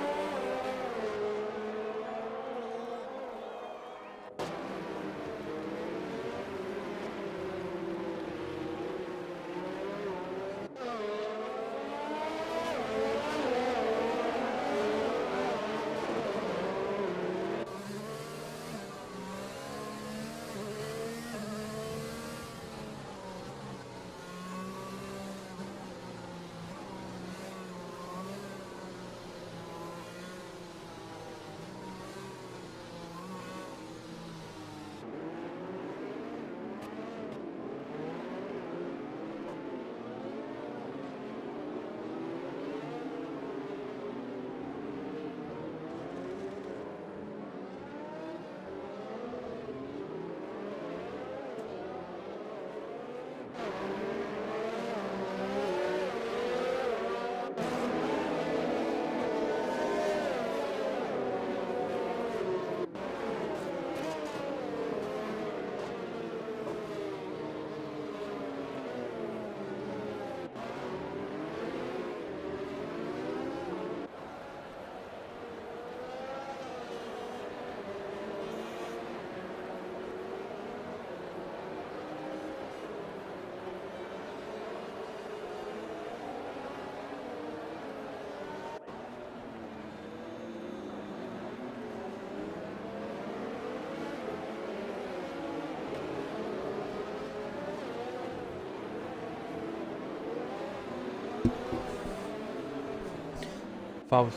If I was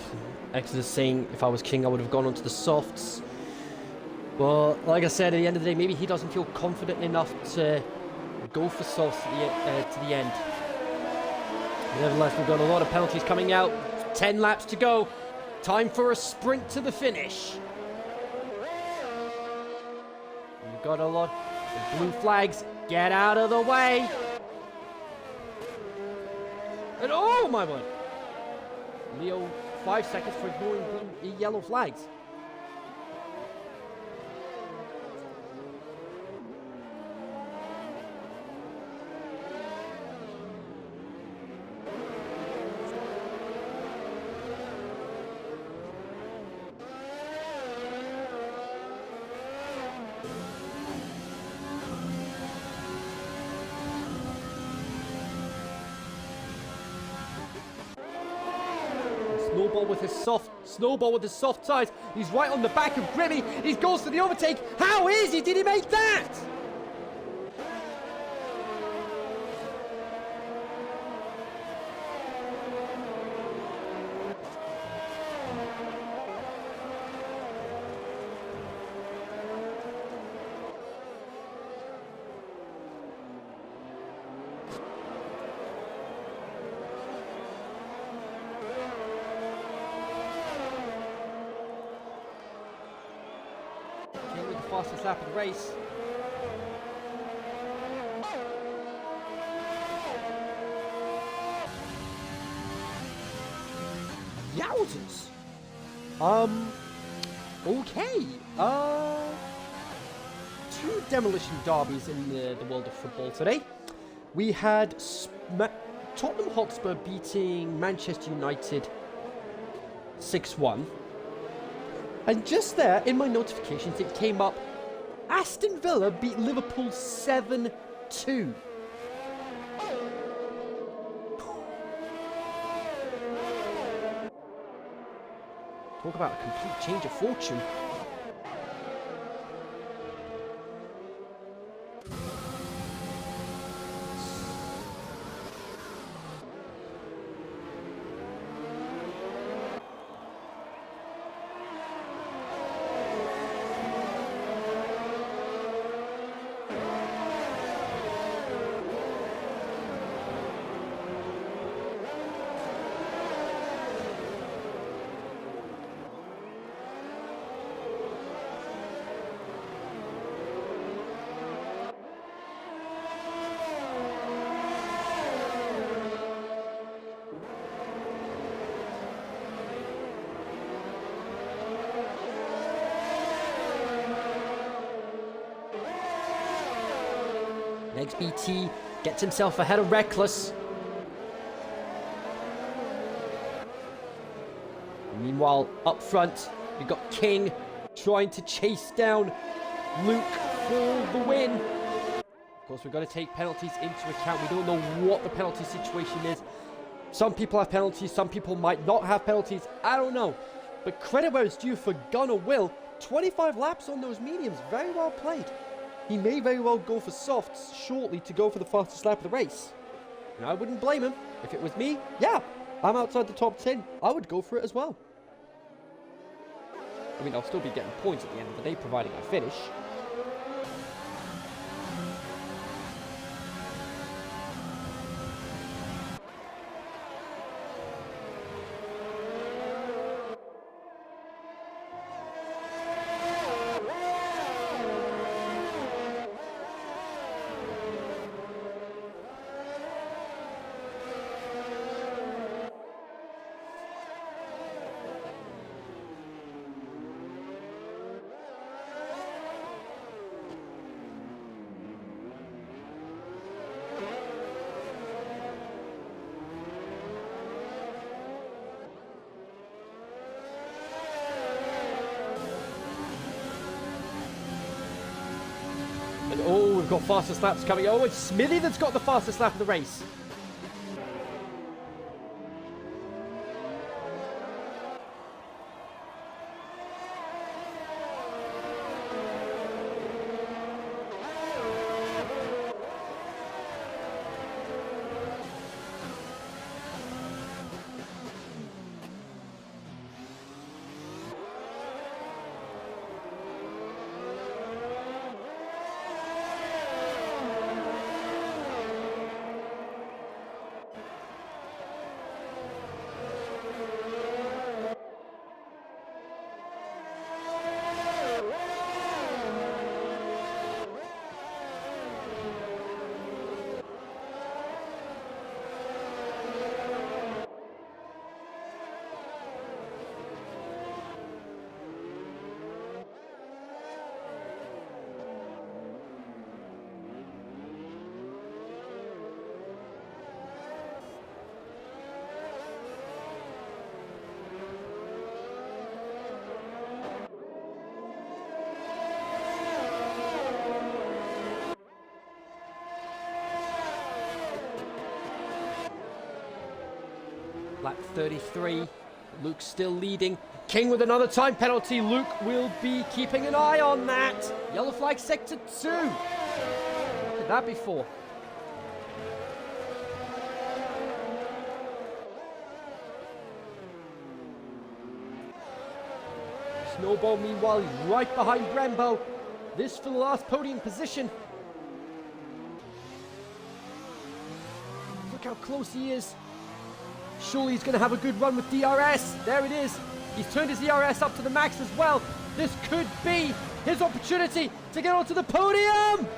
Exodus saying if I was king, I would have gone onto the softs. But like I said, at the end of the day, maybe he doesn't feel confident enough to go for softs to the end. Nevertheless, we've got a lot of penalties coming out. 10 laps to go. Time for a sprint to the finish. We've got a lot of blue flags. Get out of the way. And oh my word. Leo, 5 seconds for ignoring yellow flags. Snowball with his soft tires. He's right on the back of Grimmy. He goes for the overtake. How easy did he make that? Fastest lap of the race. Yowzers. Okay. Two demolition derbies in the world of football today. We had Tottenham Hotspur beating Manchester United 6-1. And just there, in my notifications, it came up, Aston Villa beat Liverpool 7-2. Talk about a complete change of fortune. XBT gets himself ahead of Reckless. Meanwhile, up front, we've got King trying to chase down Luke for the win. Of course, we've got to take penalties into account. We don't know what the penalty situation is. Some people have penalties, some people might not have penalties. I don't know. But credit where it's due for Gunnar Will. 25 laps on those mediums. Very well played. He may very well go for softs shortly to go for the fastest lap of the race. And I wouldn't blame him. If it was me, yeah, I'm outside the top 10. I would go for it as well. I mean, I'll still be getting points at the end of the day, providing I finish. And oh, we've got fastest laps coming. Oh, it's Smithy that's got the fastest lap of the race. Lap 33. Luke still leading. King with another time penalty. Luke will be keeping an eye on that. Yellow flag sector 2. Look at that before. Snowball, meanwhile, he's right behind Brembo. This for the last podium position. Look how close he is. Surely he's going to have a good run with DRS. There it is. He's turned his DRS up to the max as well. This could be his opportunity to get onto the podium.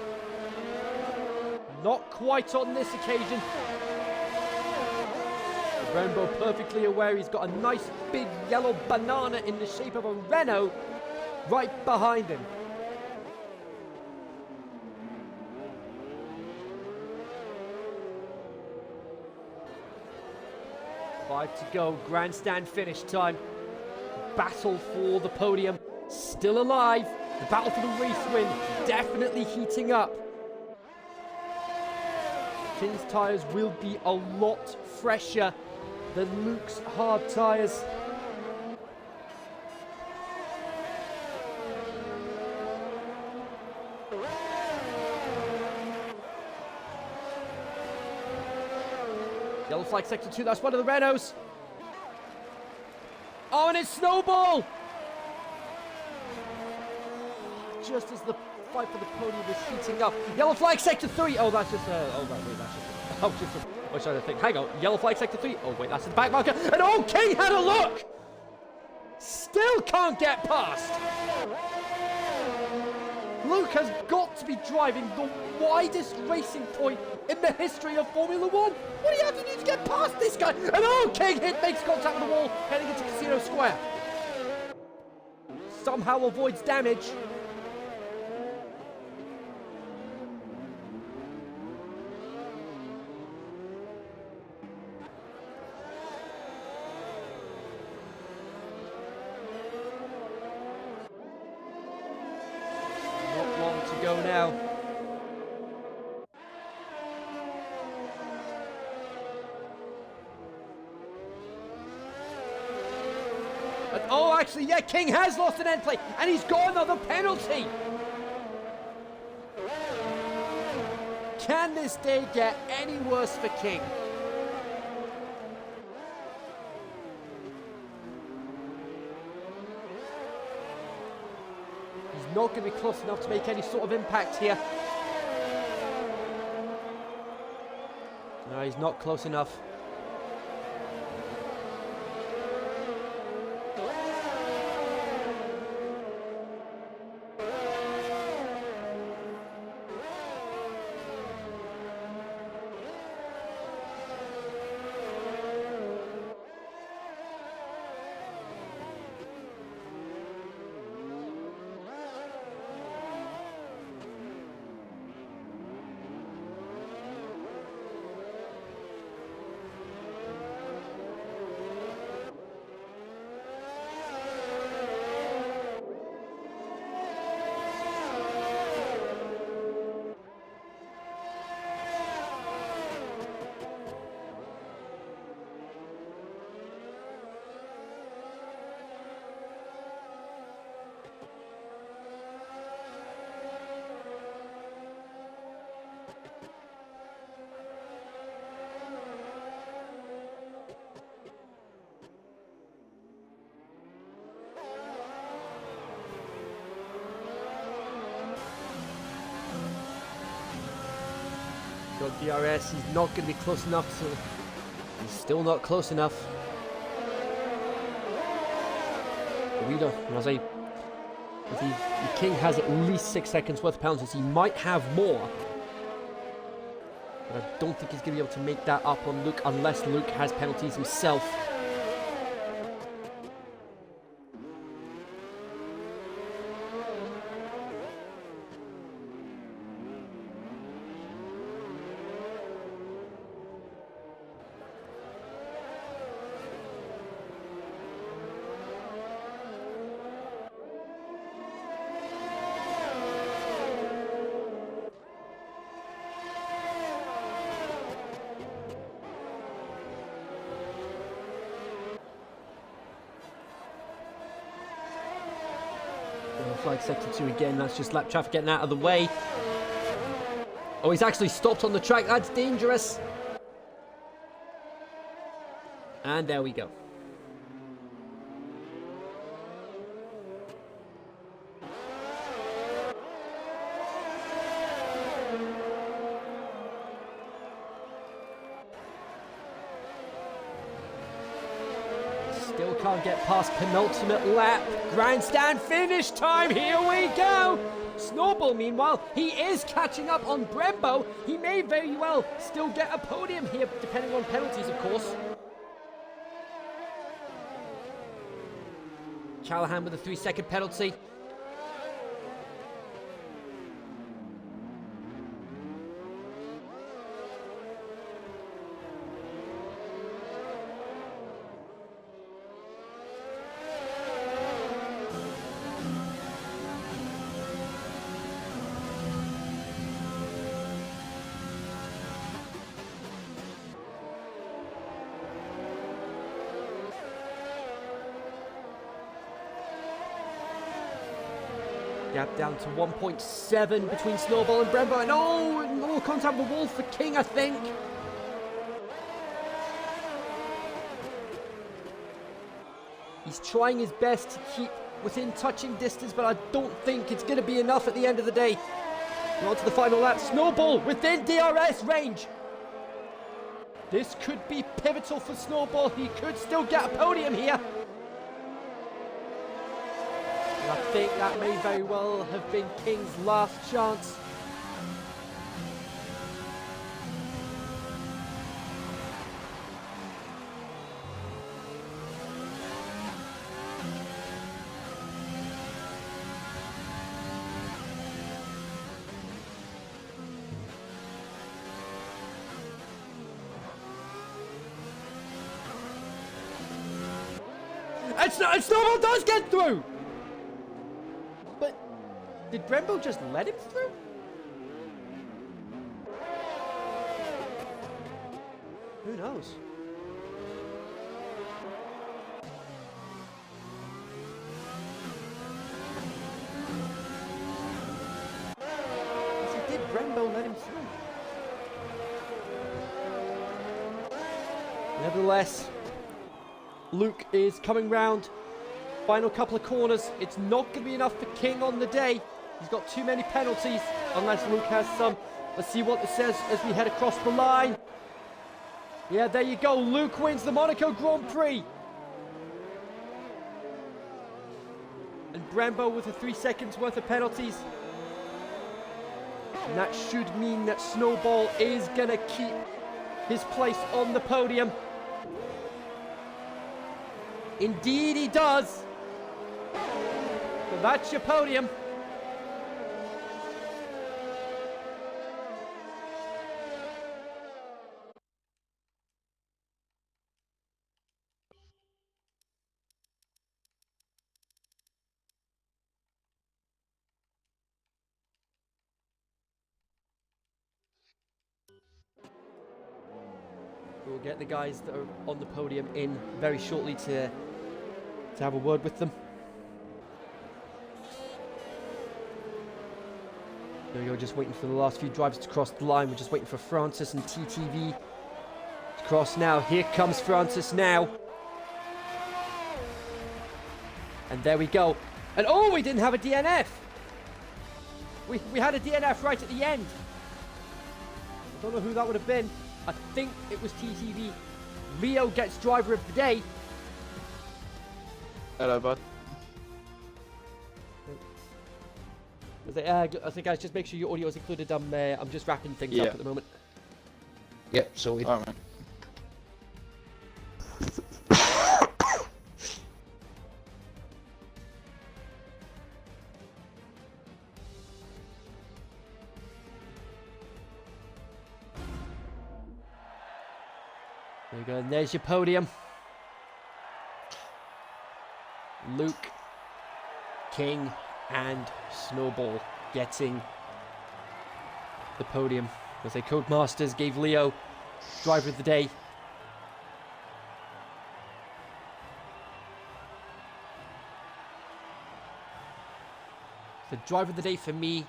Not quite on this occasion. Brembo perfectly aware he's got a nice big yellow banana in the shape of a Renault right behind him. Five to go, grandstand finish time. Battle for the podium, still alive. The battle for the race win, definitely heating up. King's tyres will be a lot fresher than Luke's hard tyres. Yellow flag sector 2, that's one of the Renaults. Oh, and it's Snowball! Just as the fight for the podium is heating up. Yellow flag sector 3. Oh, that's just oh, right, wait, that's just I was trying to think. Hang on. Yellow flag sector 3. Oh, wait, that's the back marker. And oh, King had a look! Still can't get past. Luke has got to be driving the widest racing point in the history of Formula 1. What do you have to do to get past this guy? And oh, King makes contact with the wall, heading into Casino Square. Somehow avoids damage. Not long to go now. Oh, actually, yeah, King has lost an end plate, and he's got another penalty. Can this day get any worse for King? He's not going to be close enough to make any sort of impact here. No, he's not close enough. Got DRS, he's not going to be close enough, so he's still not close enough. We don't, as I, if the King has at least 6 seconds worth of penalties, he might have more. But I don't think he's going to be able to make that up on Luke unless Luke has penalties himself. flag sector 2 again. That's just lap traffic getting out of the way. Oh, he's actually stopped on the track. That's dangerous. And there we go. Still can't get past penultimate lap. Grandstand finish time. Here we go. Snowball, meanwhile, he is catching up on Brembo. He may very well still get a podium here, depending on penalties, of course. Callahan with a 3-second penalty. Gap down to 1.7 between Snowball and Brembo. And no contact with the wall for King, I think. He's trying his best to keep within touching distance, but I don't think it's going to be enough at the end of the day. We're on to the final lap. Snowball within DRS range. This could be pivotal for Snowball. He could still get a podium here. And I think that may very well have been King's last chance. And Snowball does get through! But did Brembo just let him through? Who knows? Did Brembo let him through? Nevertheless, Luke is coming round. Final couple of corners. It's not going to be enough for King on the day. He's got too many penalties, unless Luke has some. Let's see what this says as we head across the line. Yeah, there you go. Luke wins the Monaco Grand Prix. And Brembo with a 3 seconds worth of penalties. And that should mean that Snowball is going to keep his place on the podium. Indeed he does. So that's your podium. We'll get the guys that are on the podium in very shortly to have a word with them. There we go, just waiting for the last few drivers to cross the line. We're just waiting for Francis and TTV to cross now. Here comes Francis now. And there we go. And oh, we didn't have a DNF. We had a DNF right at the end. I don't know who that would have been. I think it was TTV. Rio gets driver of the day. Hello, bud. I think guys, just make sure your audio is included. I'm just wrapping things up at the moment. Yep, sorted. All right. There you go, and there's your podium. Luke, King, and Snowball getting the podium. As the Codemasters gave Leo driver of the day. The driver of the day for me.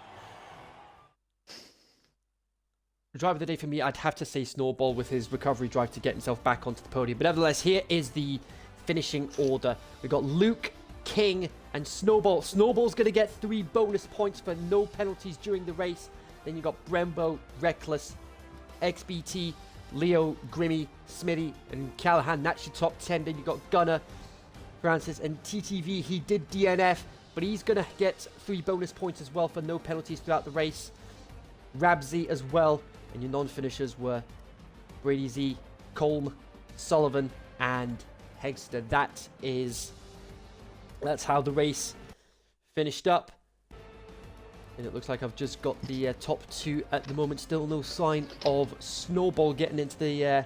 The driver of the day for me, I'd have to say Snowball with his recovery drive to get himself back onto the podium. But nevertheless, here is the finishing order. We've got Luke, King, and Snowball. Snowball's going to get 3 bonus points for no penalties during the race. Then you've got Brembo, Reckless, XBT, Leo, Grimmy, Smitty, and Callahan. That's your top 10. Then you've got Gunner, Francis, and TTV. He did DNF, but he's going to get 3 bonus points as well for no penalties throughout the race. Rabsy as well. And your non-finishers were Brady Z, Colm, Sullivan, and Hegster. That's how the race finished up. And it looks like I've just got the top 2 at the moment. Still no sign of Snowball getting into the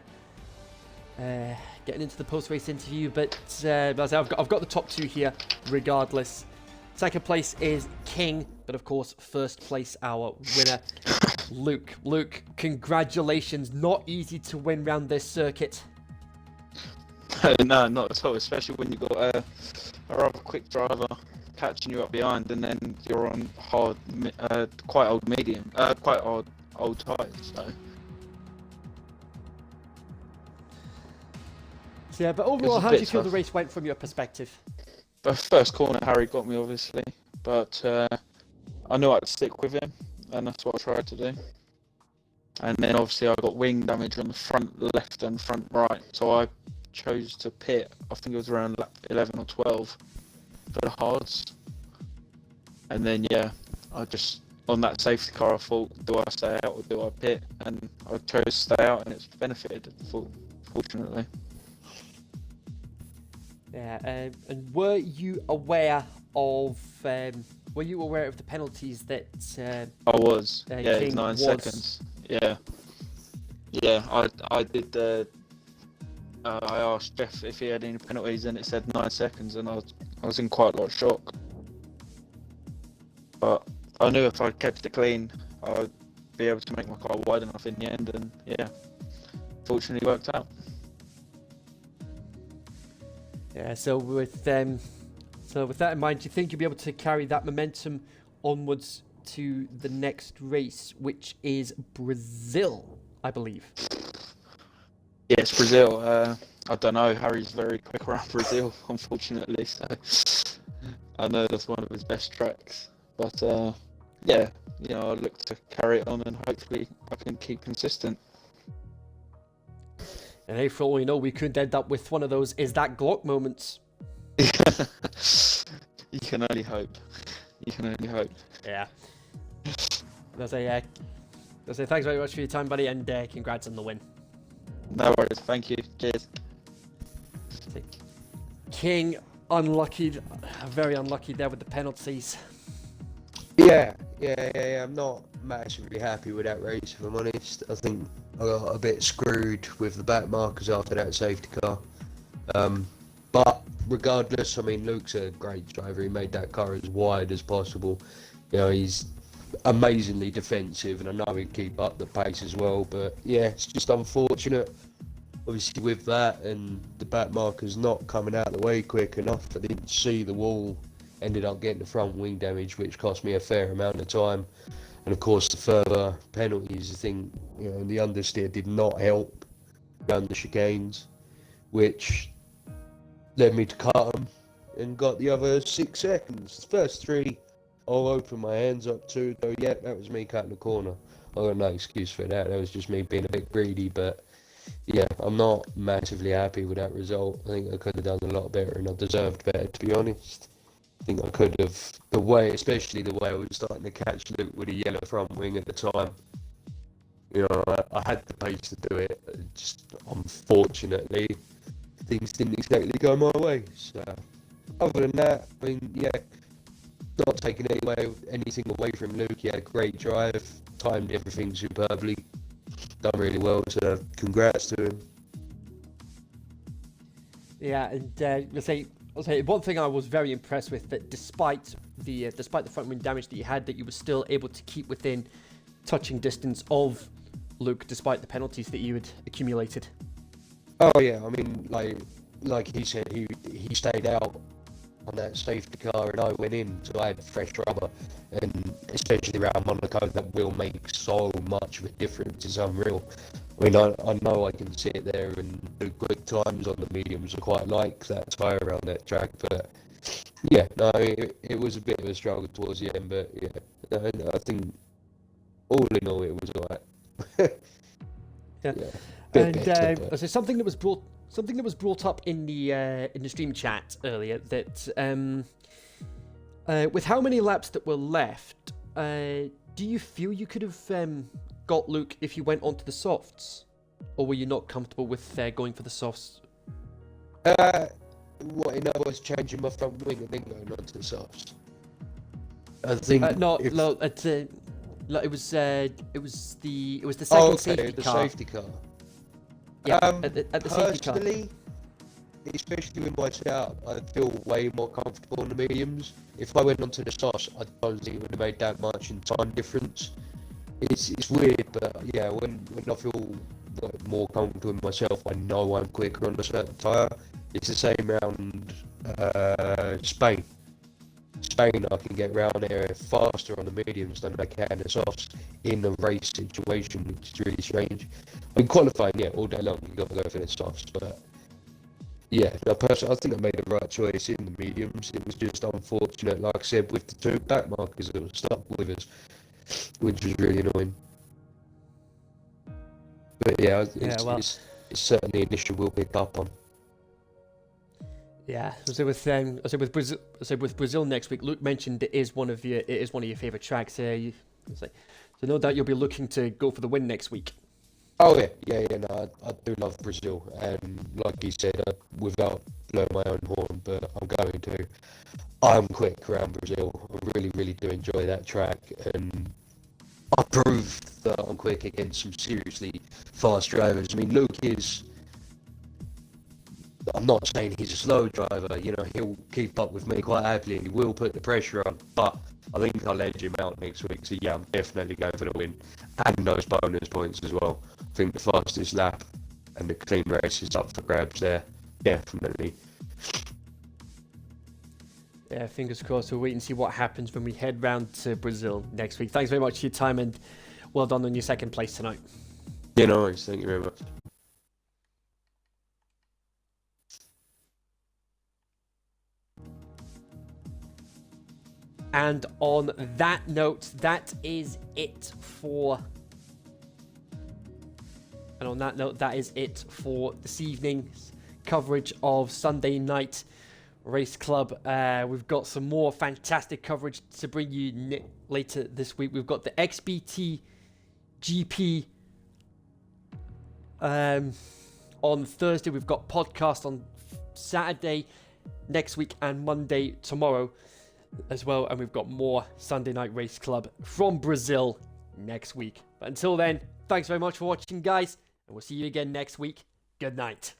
post-race interview. But I've got the top 2 here regardless. Second place is King, but of course first place our winner, Luke. Luke, congratulations! Not easy to win round this circuit. No, not at all. Especially when you got a rather quick driver catching you up behind, and then you're on hard, quite old medium, quite old tyres. So. Yeah, but overall, how do you feel the race went from your perspective? The first corner, Harry got me obviously, but I knew I'd stick with him, and that's what I tried to do. And then obviously I got wing damage on the front left and front right, so I chose to pit. I think it was around lap 11 or 12 for the hards. And then yeah, I just on that safety car I thought, do I stay out or do I pit? And I chose to stay out, and it's benefited, fortunately. Yeah, and were you aware of the penalties that? I was. Yeah, King 9 seconds. Yeah. I did. I asked Jeff if he had any penalties, and it said 9 seconds, and I was in quite a lot of shock. But I knew if I kept it clean, I'd be able to make my car wide enough in the end, and yeah, fortunately worked out. Yeah, so with that in mind, do you think you'll be able to carry that momentum onwards to the next race, which is Brazil, I believe? Yes, Brazil. I don't know. Harry's very quick around Brazil, unfortunately. So I know that's one of his best tracks. But yeah, I look to carry it on, and hopefully I can keep consistent. And hey, for all we know, we could end up with one of those "is that Glock" moments. You can only hope. Yeah. I'll say thanks very much for your time, buddy, and congrats on the win. No worries. Thank you. Cheers. King, unlucky, very unlucky there with the penalties. Yeah. I'm not massively happy with that race, if I'm honest. I think I got a bit screwed with the back markers after that safety car. But regardless, I mean, Luke's a great driver. He made that car as wide as possible. He's amazingly defensive, and I know he'd keep up the pace as well. But yeah, it's just unfortunate. Obviously, with that and the back markers not coming out of the way quick enough, I didn't see the wall. Ended up getting the front wing damage, which cost me a fair amount of time. And of course, the further penalties, I think, the understeer did not help around the chicanes, which led me to cut them and got the other 6 seconds. The first 3, I'll open my hands up to, though. Yeah, that was me cutting the corner. I got no excuse for that. That was just me being a bit greedy. But yeah, I'm not massively happy with that result. I think I could have done a lot better, and I deserved better, to be honest. I think I could have, especially the way I was starting to catch Luke with a yellow front wing at the time. I had the pace to do it. Just unfortunately, things didn't exactly go my way. So, other than that, I mean, yeah, not taking anything away from Luke. He had a great drive, timed everything superbly, done really well. So, congrats to him. Yeah, and I'll say one thing I was very impressed with, that despite the front wing damage that you had, that you were still able to keep within touching distance of Luke, despite the penalties that you had accumulated. Oh yeah, I mean, like he said, he stayed out on that safety car, and I went in to add fresh rubber, and especially around Monaco, that will make so much of a difference. It's unreal. I mean, I know I can sit there and do quick times on the mediums. I quite like that tyre around that track, but yeah, no, it was a bit of a struggle towards the end, but yeah, no, I think all in all it was alright. Yeah. Bit And better, but... so something that was brought up in the stream chat earlier, that with how many laps that were left, do you feel you could have got Luke if you went onto the softs, or were you not comfortable with going for the softs? What, in other words, changing my front wing and then going onto the softs? I think it was the second safety car. Safety car. Yeah, at the safety car. Personally, especially with my setup, I feel way more comfortable in the mediums. If I went onto the softs, I don't think it would have made that much in time difference. It's weird, but yeah, when I feel like more comfortable with myself, I know I'm quicker on a certain tyre. It's the same around Spain. Spain, I can get round there faster on the mediums than I can the softs in the race situation, which is really strange. I mean, qualifying, yeah, all day long, you've got to go for the softs, but yeah, personally, I think I made the right choice in the mediums. It was just unfortunate, like I said, with the two back markers that were stuck with us, which was really annoying. But yeah, it's certainly an issue we'll pick up on. Yeah, so with Brazil next week, Luke mentioned it is one of your favourite tracks. So no doubt you'll be looking to go for the win next week. Oh yeah, no, I do love Brazil, and like you said, without blowing my own horn, but I'm going to. I'm quick around Brazil. I really do enjoy that track, and I proved that I'm quick against some seriously fast drivers. I mean, Luke is. I'm not saying he's a slow driver, you know, he'll keep up with me quite happily and he will put the pressure on, but I think I'll edge him out next week, so yeah, I'm definitely going for the win, and those bonus points as well. I think the fastest lap and the clean race is up for grabs there, definitely. Yeah, fingers crossed. We'll wait and see what happens when we head round to Brazil next week. Thanks very much for your time, and well done on your second place tonight. Yeah, no worries, thank you very much. And on that note, that is it for this evening's coverage of Sunday Night Race Club. We've got some more fantastic coverage to bring you later this week. We've got the XBT GP on Thursday. We've got podcast on Saturday next week and Monday tomorrow as well, and we've got more Sunday Night Race Club from Brazil next week. But until then, thanks very much for watching, guys, and we'll see you again next week. Good night.